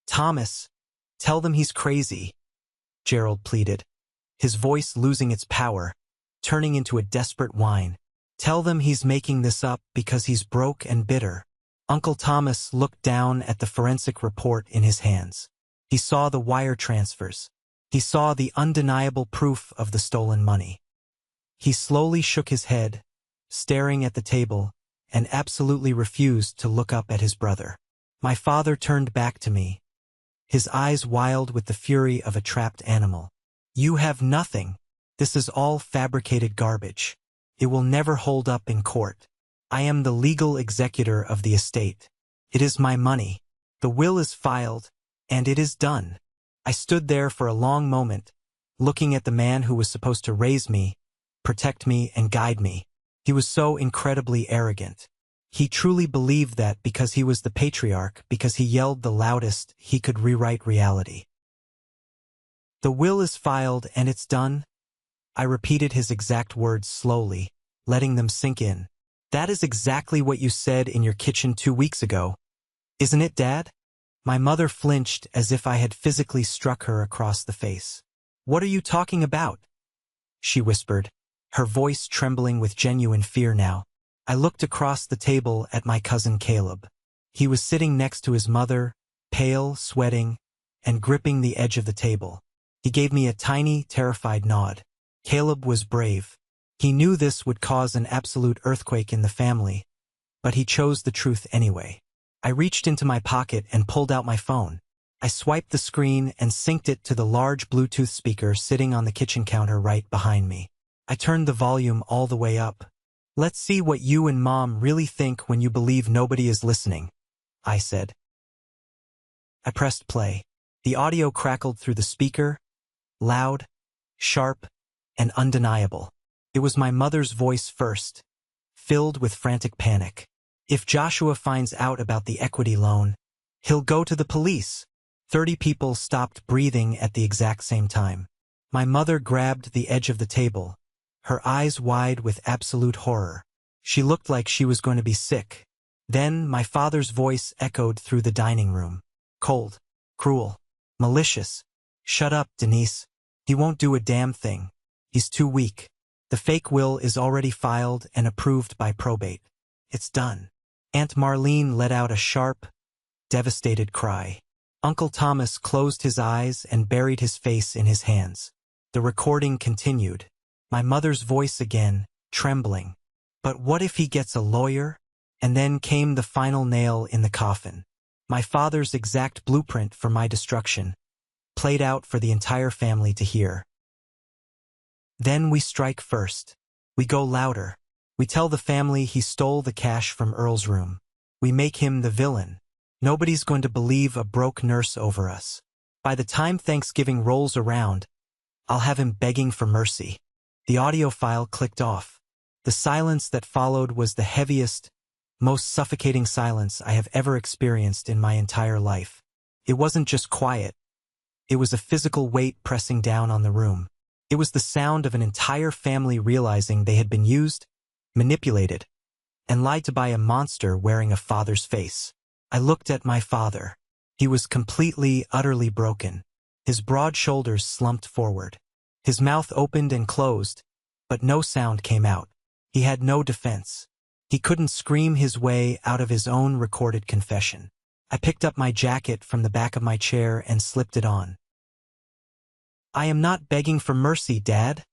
"Thomas, tell them he's crazy," Gerald pleaded, his voice losing its power, turning into a desperate whine. "Tell them he's making this up because he's broke and bitter." Uncle Thomas looked down at the forensic report in his hands. He saw the wire transfers. He saw the undeniable proof of the stolen money. He slowly shook his head, staring at the table, and absolutely refused to look up at his brother. My father turned back to me, his eyes wild with the fury of a trapped animal. "You have nothing. This is all fabricated garbage. It will never hold up in court. I am the legal executor of the estate. It is my money. The will is filed, and it is done." I stood there for a long moment, looking at the man who was supposed to raise me, protect me, and guide me. He was so incredibly arrogant. He truly believed that because he was the patriarch, because he yelled the loudest, he could rewrite reality. "The will is filed and it's done?" I repeated his exact words slowly, letting them sink in. "That is exactly what you said in your kitchen 2 weeks ago. Isn't it, Dad?" My mother flinched as if I had physically struck her across the face. "What are you talking about?" she whispered, her voice trembling with genuine fear now. I looked across the table at my cousin Caleb. He was sitting next to his mother, pale, sweating, and gripping the edge of the table. He gave me a tiny, terrified nod. Caleb was brave. He knew this would cause an absolute earthquake in the family, but he chose the truth anyway. I reached into my pocket and pulled out my phone. I swiped the screen and synced it to the large Bluetooth speaker sitting on the kitchen counter right behind me. I turned the volume all the way up. "Let's see what you and Mom really think when you believe nobody is listening," I said. I pressed play. The audio crackled through the speaker, loud, sharp, and undeniable. It was my mother's voice first, filled with frantic panic. "If Joshua finds out about the equity loan, he'll go to the police." 30 people stopped breathing at the exact same time. My mother grabbed the edge of the table, her eyes wide with absolute horror. She looked like she was going to be sick. Then my father's voice echoed through the dining room. Cold, cruel, malicious. "Shut up, Denise. He won't do a damn thing. He's too weak. The fake will is already filed and approved by probate. It's done." Aunt Marlene let out a sharp, devastated cry. Uncle Thomas closed his eyes and buried his face in his hands. The recording continued. My mother's voice again, trembling. "But what if he gets a lawyer?" And then came the final nail in the coffin. My father's exact blueprint for my destruction, played out for the entire family to hear. Then we strike first. We go louder. We tell the family he stole the cash from Earl's room. We make him the villain. Nobody's going to believe a broke nurse over us. By the time Thanksgiving rolls around, I'll have him begging for mercy. The audio file clicked off. The silence that followed was the heaviest, most suffocating silence I have ever experienced in my entire life. It wasn't just quiet. It was a physical weight pressing down on the room. It was the sound of an entire family realizing they had been used, manipulated, and lied to by a monster wearing a father's face. I looked at my father. He was completely, utterly broken. His broad shoulders slumped forward. His mouth opened and closed, but no sound came out. He had no defense. He couldn't scream his way out of his own recorded confession. I picked up my jacket from the back of my chair and slipped it on. "I am not begging for mercy, Dad,"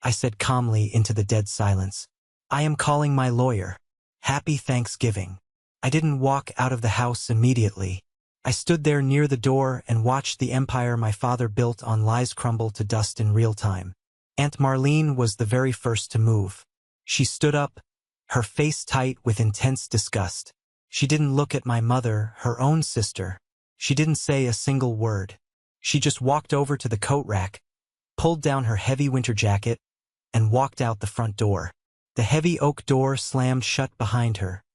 I said calmly into the dead silence. "I am calling my lawyer. Happy Thanksgiving." I didn't walk out of the house immediately. I stood there near the door and watched the empire my father built on lies crumble to dust in real time. Aunt Marlene was the very first to move. She stood up, her face tight with intense disgust. She didn't look at my mother, her own sister. She didn't say a single word. She just walked over to the coat rack, pulled down her heavy winter jacket, and walked out the front door. The heavy oak door slammed shut behind her,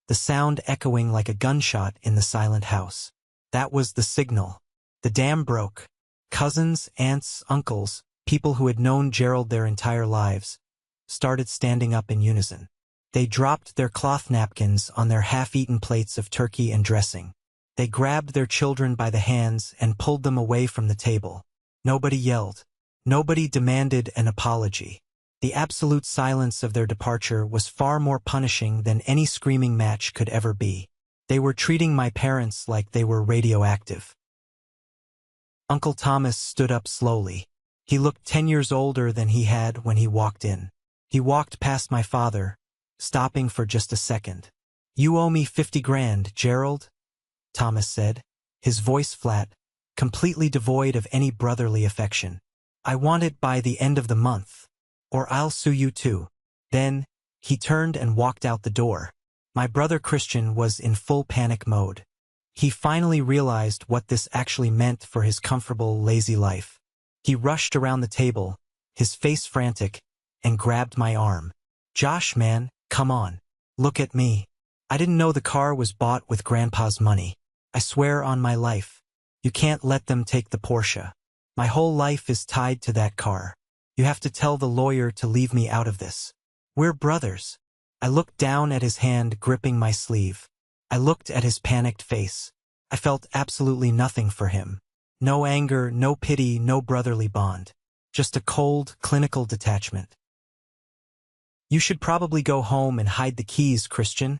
the sound echoing like a gunshot in the silent house. That was the signal. The dam broke. Cousins, aunts, uncles, people who had known Gerald their entire lives, started standing up in unison. They dropped their cloth napkins on their half-eaten plates of turkey and dressing. They grabbed their children by the hands and pulled them away from the table. Nobody yelled. Nobody demanded an apology. The absolute silence of their departure was far more punishing than any screaming match could ever be. They were treating my parents like they were radioactive. Uncle Thomas stood up slowly. He looked 10 years older than he had when he walked in. He walked past my father, stopping for just a second. "You owe me 50 grand, Gerald," Thomas said, his voice flat, completely devoid of any brotherly affection. "I want it by the end of the month, or I'll sue you too." Then, he turned and walked out the door. My brother Christian was in full panic mode. He finally realized what this actually meant for his comfortable, lazy life. He rushed around the table, his face frantic, and grabbed my arm. "Josh, man, come on. Look at me. I didn't know the car was bought with Grandpa's money. I swear on my life. You can't let them take the Porsche. My whole life is tied to that car. You have to tell the lawyer to leave me out of this. We're brothers." I looked down at his hand gripping my sleeve. I looked at his panicked face. I felt absolutely nothing for him. No anger, no pity, no brotherly bond. Just a cold, clinical detachment. "You should probably go home and hide the keys, Christian,"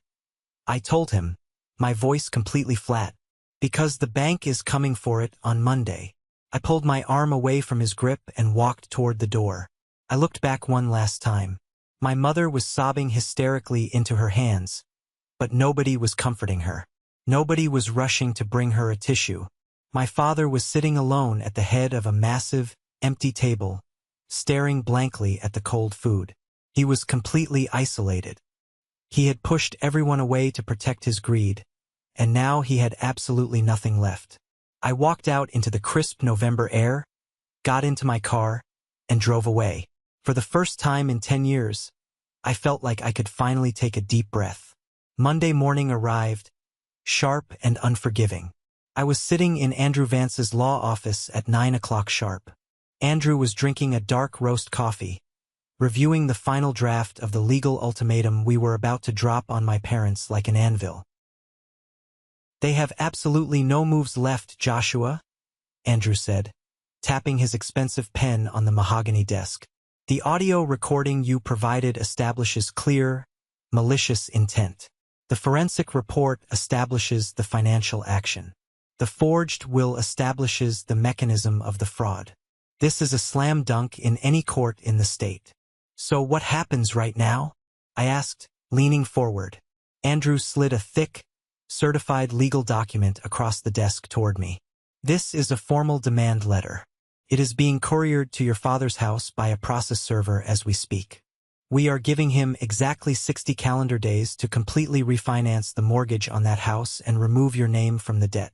I told him, my voice completely flat. "Because the bank is coming for it on Monday." I pulled my arm away from his grip and walked toward the door. I looked back one last time. My mother was sobbing hysterically into her hands, but nobody was comforting her. Nobody was rushing to bring her a tissue. My father was sitting alone at the head of a massive, empty table, staring blankly at the cold food. He was completely isolated. He had pushed everyone away to protect his greed, and now he had absolutely nothing left. I walked out into the crisp November air, got into my car, and drove away. For the first time in 10 years, I felt like I could finally take a deep breath. Monday morning arrived, sharp and unforgiving. I was sitting in Andrew Vance's law office at 9 o'clock sharp. Andrew was drinking a dark roast coffee, reviewing the final draft of the legal ultimatum we were about to drop on my parents like an anvil. "They have absolutely no moves left, Joshua," Andrew said, tapping his expensive pen on the mahogany desk. "The audio recording you provided establishes clear, malicious intent. The forensic report establishes the financial action. The forged will establishes the mechanism of the fraud. This is a slam dunk in any court in the state." "So what happens right now?" I asked, leaning forward. Andrew slid a thick, certified legal document across the desk toward me. "This is a formal demand letter. It is being couriered to your father's house by a process server as we speak. We are giving him exactly 60 calendar days to completely refinance the mortgage on that house and remove your name from the debt.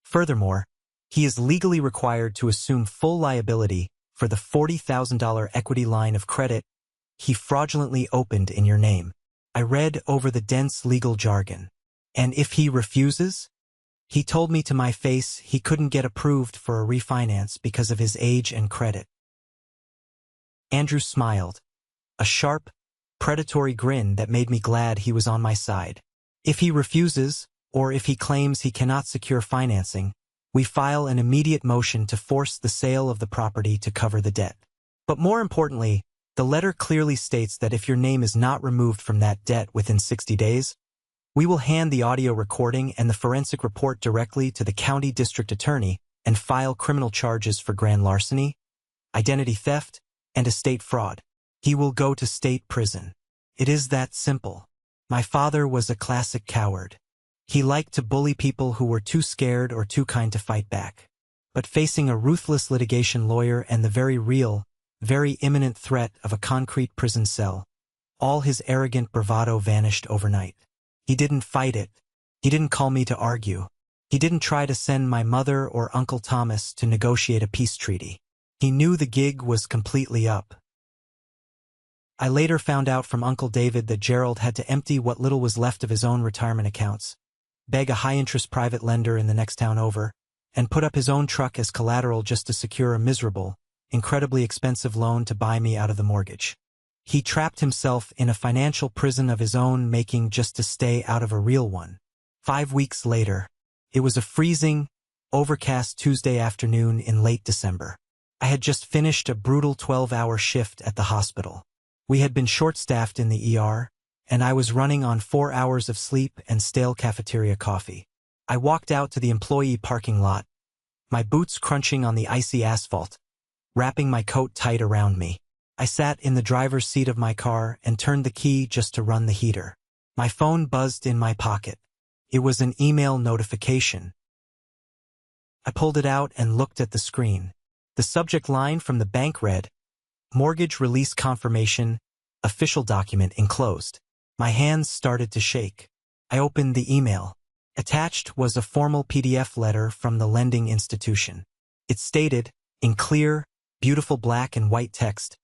Furthermore, he is legally required to assume full liability for the $40,000 equity line of credit he fraudulently opened in your name." I read over the dense legal jargon. "And if he refuses?" He told me to my face he couldn't get approved for a refinance because of his age and credit. Andrew smiled, a sharp, predatory grin that made me glad he was on my side. "If he refuses, or if he claims he cannot secure financing, we file an immediate motion to force the sale of the property to cover the debt. But more importantly, The letter clearly states that if your name is not removed from that debt within 60 days, we will hand the audio recording and the forensic report directly to the county district attorney and file criminal charges for grand larceny, identity theft, and estate fraud. He will go to state prison. It is that simple. My father was a classic coward. He liked to bully people who were too scared or too kind to fight back. But facing a ruthless litigation lawyer and the very real, very imminent threat of a concrete prison cell, all his arrogant bravado vanished overnight. He didn't fight it. He didn't call me to argue. He didn't try to send my mother or Uncle Thomas to negotiate a peace treaty. He knew the gig was completely up. I later found out from Uncle David that Gerald had to empty what little was left of his own retirement accounts, beg a high-interest private lender in the next town over, and put up his own truck as collateral just to secure a miserable, incredibly expensive loan to buy me out of the mortgage. He trapped himself in a financial prison of his own making just to stay out of a real one. 5 weeks later, it was a freezing, overcast Tuesday afternoon in late December. I had just finished a brutal 12-hour shift at the hospital. We had been short-staffed in the ER, and I was running on 4 hours of sleep and stale cafeteria coffee. I walked out to the employee parking lot, my boots crunching on the icy asphalt, wrapping my coat tight around me. I sat in the driver's seat of my car and turned the key just to run the heater. My phone buzzed in my pocket. It was an email notification. I pulled it out and looked at the screen. The subject line from the bank read, "Mortgage release confirmation, official document enclosed." My hands started to shake. I opened the email. Attached was a formal PDF letter from the lending institution. It stated, in clear, beautiful black and white text,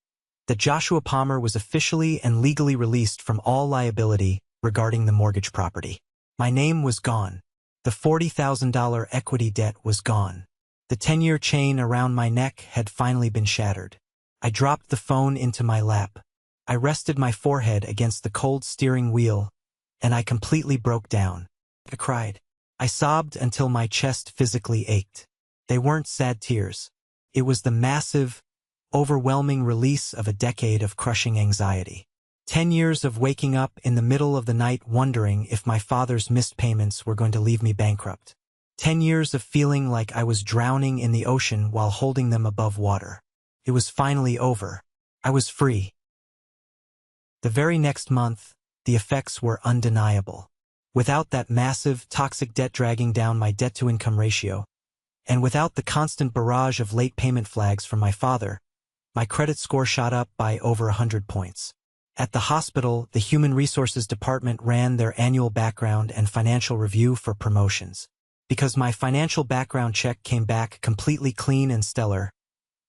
that Joshua Palmer was officially and legally released from all liability regarding the mortgage property. My name was gone. The $40,000 equity debt was gone. The 10-year chain around my neck had finally been shattered. I dropped the phone into my lap. I rested my forehead against the cold steering wheel, and I completely broke down. I cried. I sobbed until my chest physically ached. They weren't sad tears. It was the massive, overwhelming release of a decade of crushing anxiety. 10 years of waking up in the middle of the night wondering if my father's missed payments were going to leave me bankrupt. 10 years of feeling like I was drowning in the ocean while holding them above water. It was finally over. I was free. The very next month, the effects were undeniable. Without that massive, toxic debt dragging down my debt-to-income ratio, and without the constant barrage of late payment flags from my father, my credit score shot up by over 100 points. At the hospital, the Human Resources Department ran their annual background and financial review for promotions. Because my financial background check came back completely clean and stellar,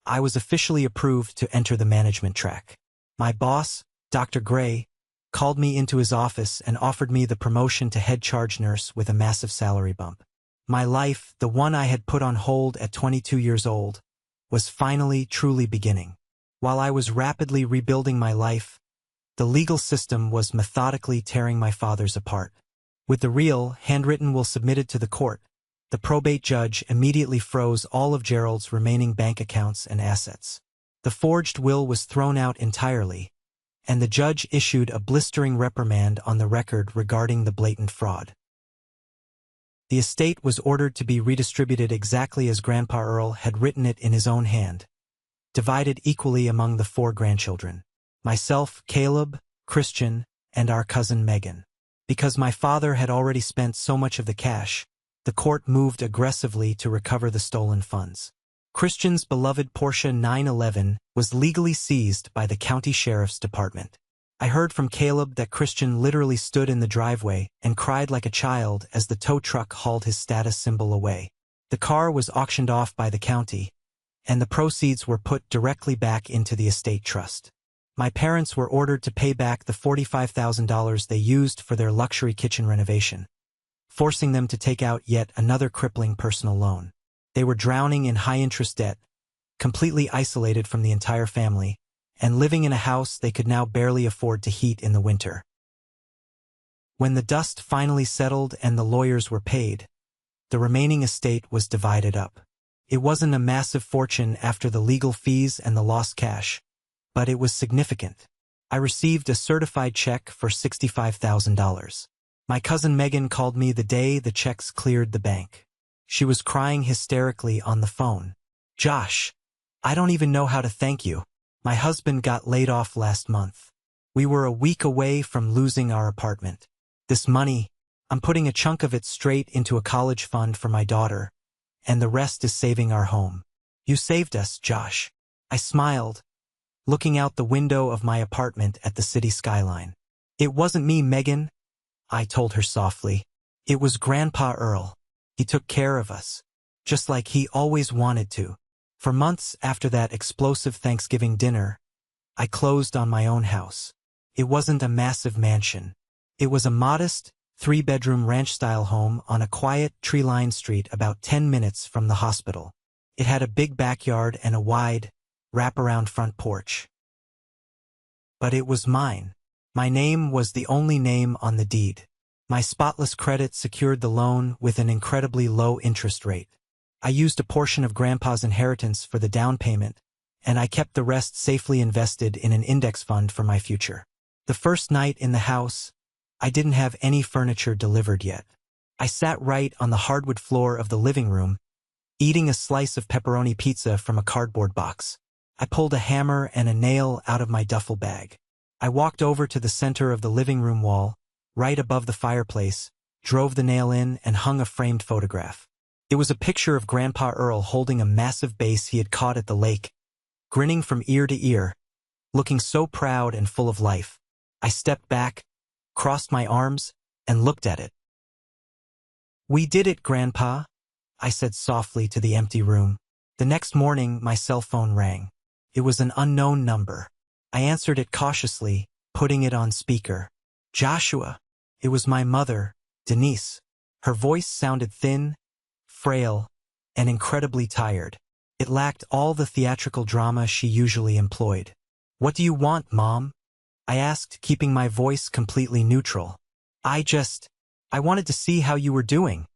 I was officially approved to enter the management track. My boss, Dr. Gray, called me into his office and offered me the promotion to head charge nurse with a massive salary bump. My life, the one I had put on hold at 22 years old, was finally truly beginning. While I was rapidly rebuilding my life, the legal system was methodically tearing my father's apart. With the real, handwritten will submitted to the court, the probate judge immediately froze all of Gerald's remaining bank accounts and assets. The forged will was thrown out entirely, and the judge issued a blistering reprimand on the record regarding the blatant fraud. The estate was ordered to be redistributed exactly as Grandpa Earl had written it in his own hand, divided equally among the 4 grandchildren, myself, Caleb, Christian, and our cousin Megan. Because my father had already spent so much of the cash, the court moved aggressively to recover the stolen funds. Christian's beloved Porsche 911 was legally seized by the county sheriff's department. I heard from Caleb that Christian literally stood in the driveway and cried like a child as the tow truck hauled his status symbol away. The car was auctioned off by the county, and the proceeds were put directly back into the estate trust. My parents were ordered to pay back the $45,000 they used for their luxury kitchen renovation, forcing them to take out yet another crippling personal loan. They were drowning in high-interest debt, completely isolated from the entire family, and living in a house they could now barely afford to heat in the winter. When the dust finally settled and the lawyers were paid, the remaining estate was divided up. It wasn't a massive fortune after the legal fees and the lost cash, but it was significant. I received a certified check for $65,000. My cousin Megan called me the day the checks cleared the bank. She was crying hysterically on the phone. "Josh, I don't even know how to thank you. My husband got laid off last month. We were a week away from losing our apartment. This money, I'm putting a chunk of it straight into a college fund for my daughter, and the rest is saving our home. You saved us, Josh." I smiled, looking out the window of my apartment at the city skyline. "It wasn't me, Megan," I told her softly. "It was Grandpa Earl. He took care of us, just like he always wanted to." For months after that explosive Thanksgiving dinner, I closed on my own house. It wasn't a massive mansion. It was a modest, 3-bedroom ranch-style home on a quiet, tree-lined street about 10 minutes from the hospital. It had a big backyard and a wide, wraparound front porch. But it was mine. My name was the only name on the deed. My spotless credit secured the loan with an incredibly low interest rate. I used a portion of Grandpa's inheritance for the down payment, and I kept the rest safely invested in an index fund for my future. The first night in the house, I didn't have any furniture delivered yet. I sat right on the hardwood floor of the living room, eating a slice of pepperoni pizza from a cardboard box. I pulled a hammer and a nail out of my duffel bag. I walked over to the center of the living room wall, right above the fireplace, drove the nail in, and hung a framed photograph. It was a picture of Grandpa Earl holding a massive bass he had caught at the lake, grinning from ear to ear, looking so proud and full of life. I stepped back, crossed my arms, and looked at it. "We did it, Grandpa," I said softly to the empty room. The next morning, my cell phone rang. It was an unknown number. I answered it cautiously, putting it on speaker. "Joshua." It was my mother, Denise. Her voice sounded thin, frail, and incredibly tired. It lacked all the theatrical drama she usually employed. "What do you want, Mom?" I asked, keeping my voice completely neutral. I wanted to see how you were doing,"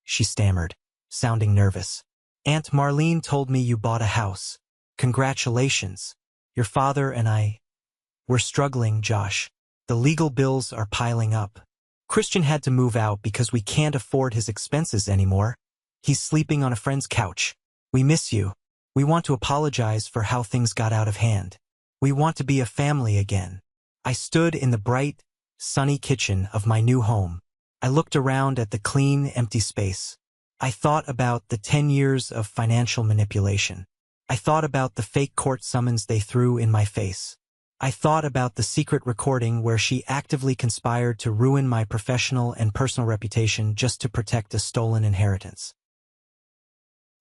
she stammered, sounding nervous. "Aunt Marlene told me you bought a house. Congratulations. Your father and we're struggling, Josh. The legal bills are piling up. Christian had to move out because we can't afford his expenses anymore. He's sleeping on a friend's couch. We miss you. We want to apologize for how things got out of hand. We want to be a family again." I stood in the bright, sunny kitchen of my new home. I looked around at the clean, empty space. I thought about the 10 years of financial manipulation. I thought about the fake court summons they threw in my face. I thought about the secret recording where she actively conspired to ruin my professional and personal reputation just to protect a stolen inheritance.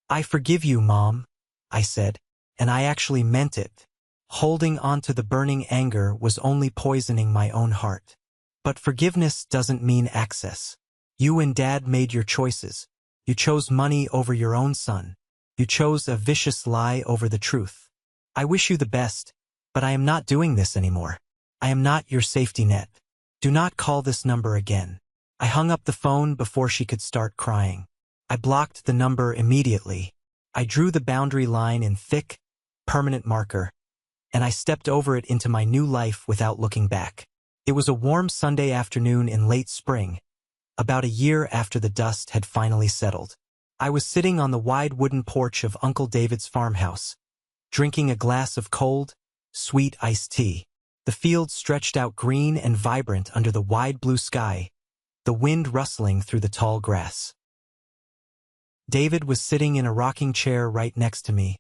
"I forgive you, Mom," I said, and I actually meant it. Holding on to the burning anger was only poisoning my own heart. But forgiveness doesn't mean access. You and Dad made your choices. You chose money over your own son. You chose a vicious lie over the truth. I wish you the best, but I am not doing this anymore. I am not your safety net. Do not call this number again. I hung up the phone before she could start crying. I blocked the number immediately. I drew the boundary line in thick, permanent marker, and I stepped over it into my new life without looking back. It was a warm Sunday afternoon in late spring, about a year after the dust had finally settled. I was sitting on the wide wooden porch of Uncle David's farmhouse, drinking a glass of cold, sweet iced tea. The field stretched out green and vibrant under the wide blue sky, the wind rustling through the tall grass. David was sitting in a rocking chair right next to me,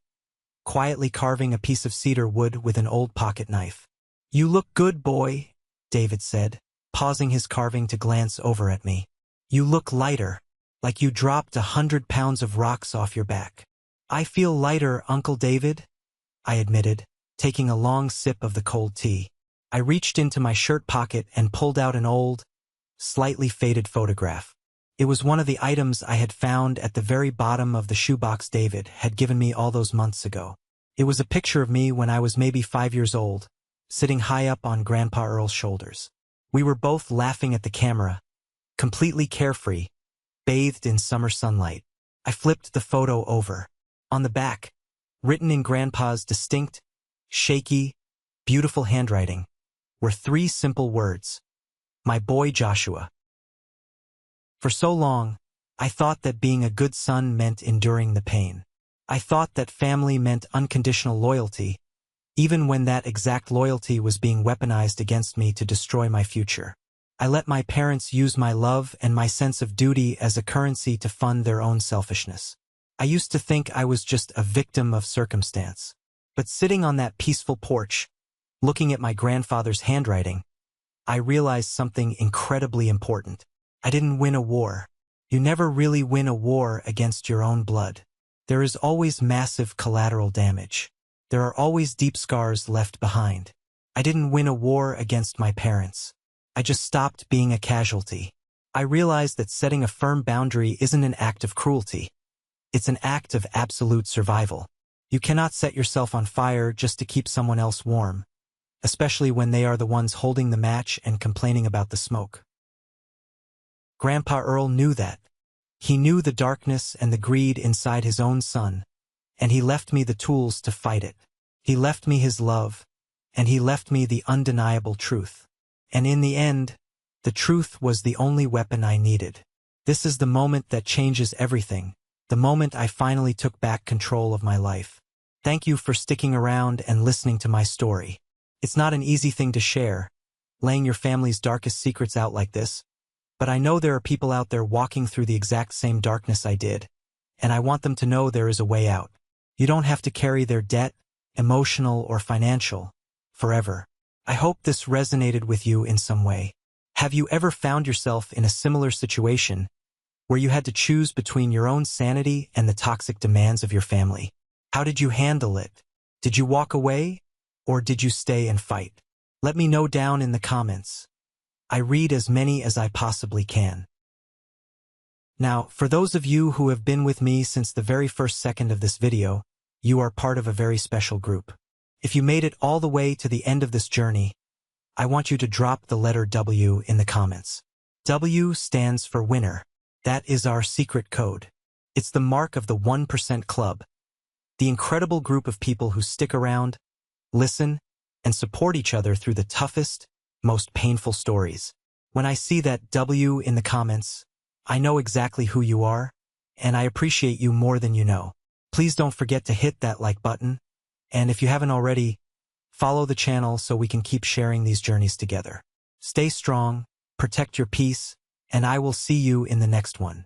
quietly carving a piece of cedar wood with an old pocket knife. "You look good, boy," David said, pausing his carving to glance over at me. "You look lighter, like you dropped 100 pounds of rocks off your back." "I feel lighter, Uncle David," I admitted, taking a long sip of the cold tea. I reached into my shirt pocket and pulled out an old, slightly faded photograph. It was one of the items I had found at the very bottom of the shoebox David had given me all those months ago. It was a picture of me when I was maybe 5 years old, sitting high up on Grandpa Earl's shoulders. We were both laughing at the camera, completely carefree, bathed in summer sunlight. I flipped the photo over. On the back, written in Grandpa's distinct, shaky, beautiful handwriting were 3 simple words: my boy Joshua. For so long, I thought that being a good son meant enduring the pain. I thought that family meant unconditional loyalty, even when that exact loyalty was being weaponized against me to destroy my future. I let my parents use my love and my sense of duty as a currency to fund their own selfishness. I used to think I was just a victim of circumstance. But sitting on that peaceful porch, looking at my grandfather's handwriting, I realized something incredibly important. I didn't win a war. You never really win a war against your own blood. There is always massive collateral damage. There are always deep scars left behind. I didn't win a war against my parents. I just stopped being a casualty. I realized that setting a firm boundary isn't an act of cruelty. It's an act of absolute survival. You cannot set yourself on fire just to keep someone else warm, especially when they are the ones holding the match and complaining about the smoke. Grandpa Earl knew that. He knew the darkness and the greed inside his own son, and he left me the tools to fight it. He left me his love, and he left me the undeniable truth. And in the end, the truth was the only weapon I needed. This is the moment that changes everything, the moment I finally took back control of my life. Thank you for sticking around and listening to my story. It's not an easy thing to share, laying your family's darkest secrets out like this, but I know there are people out there walking through the exact same darkness I did, and I want them to know there is a way out. You don't have to carry their debt, emotional or financial, forever. I hope this resonated with you in some way. Have you ever found yourself in a similar situation where you had to choose between your own sanity and the toxic demands of your family? How did you handle it? Did you walk away, or did you stay and fight? Let me know down in the comments. I read as many as I possibly can. Now, for those of you who have been with me since the very first second of this video, you are part of a very special group. If you made it all the way to the end of this journey, I want you to drop the letter W in the comments. W stands for winner. That is our secret code. It's the mark of the 1% Club, the incredible group of people who stick around, listen, and support each other through the toughest, most painful stories. When I see that W in the comments, I know exactly who you are, and I appreciate you more than you know. Please don't forget to hit that like button, and if you haven't already, follow the channel so we can keep sharing these journeys together. Stay strong, protect your peace, and I will see you in the next one.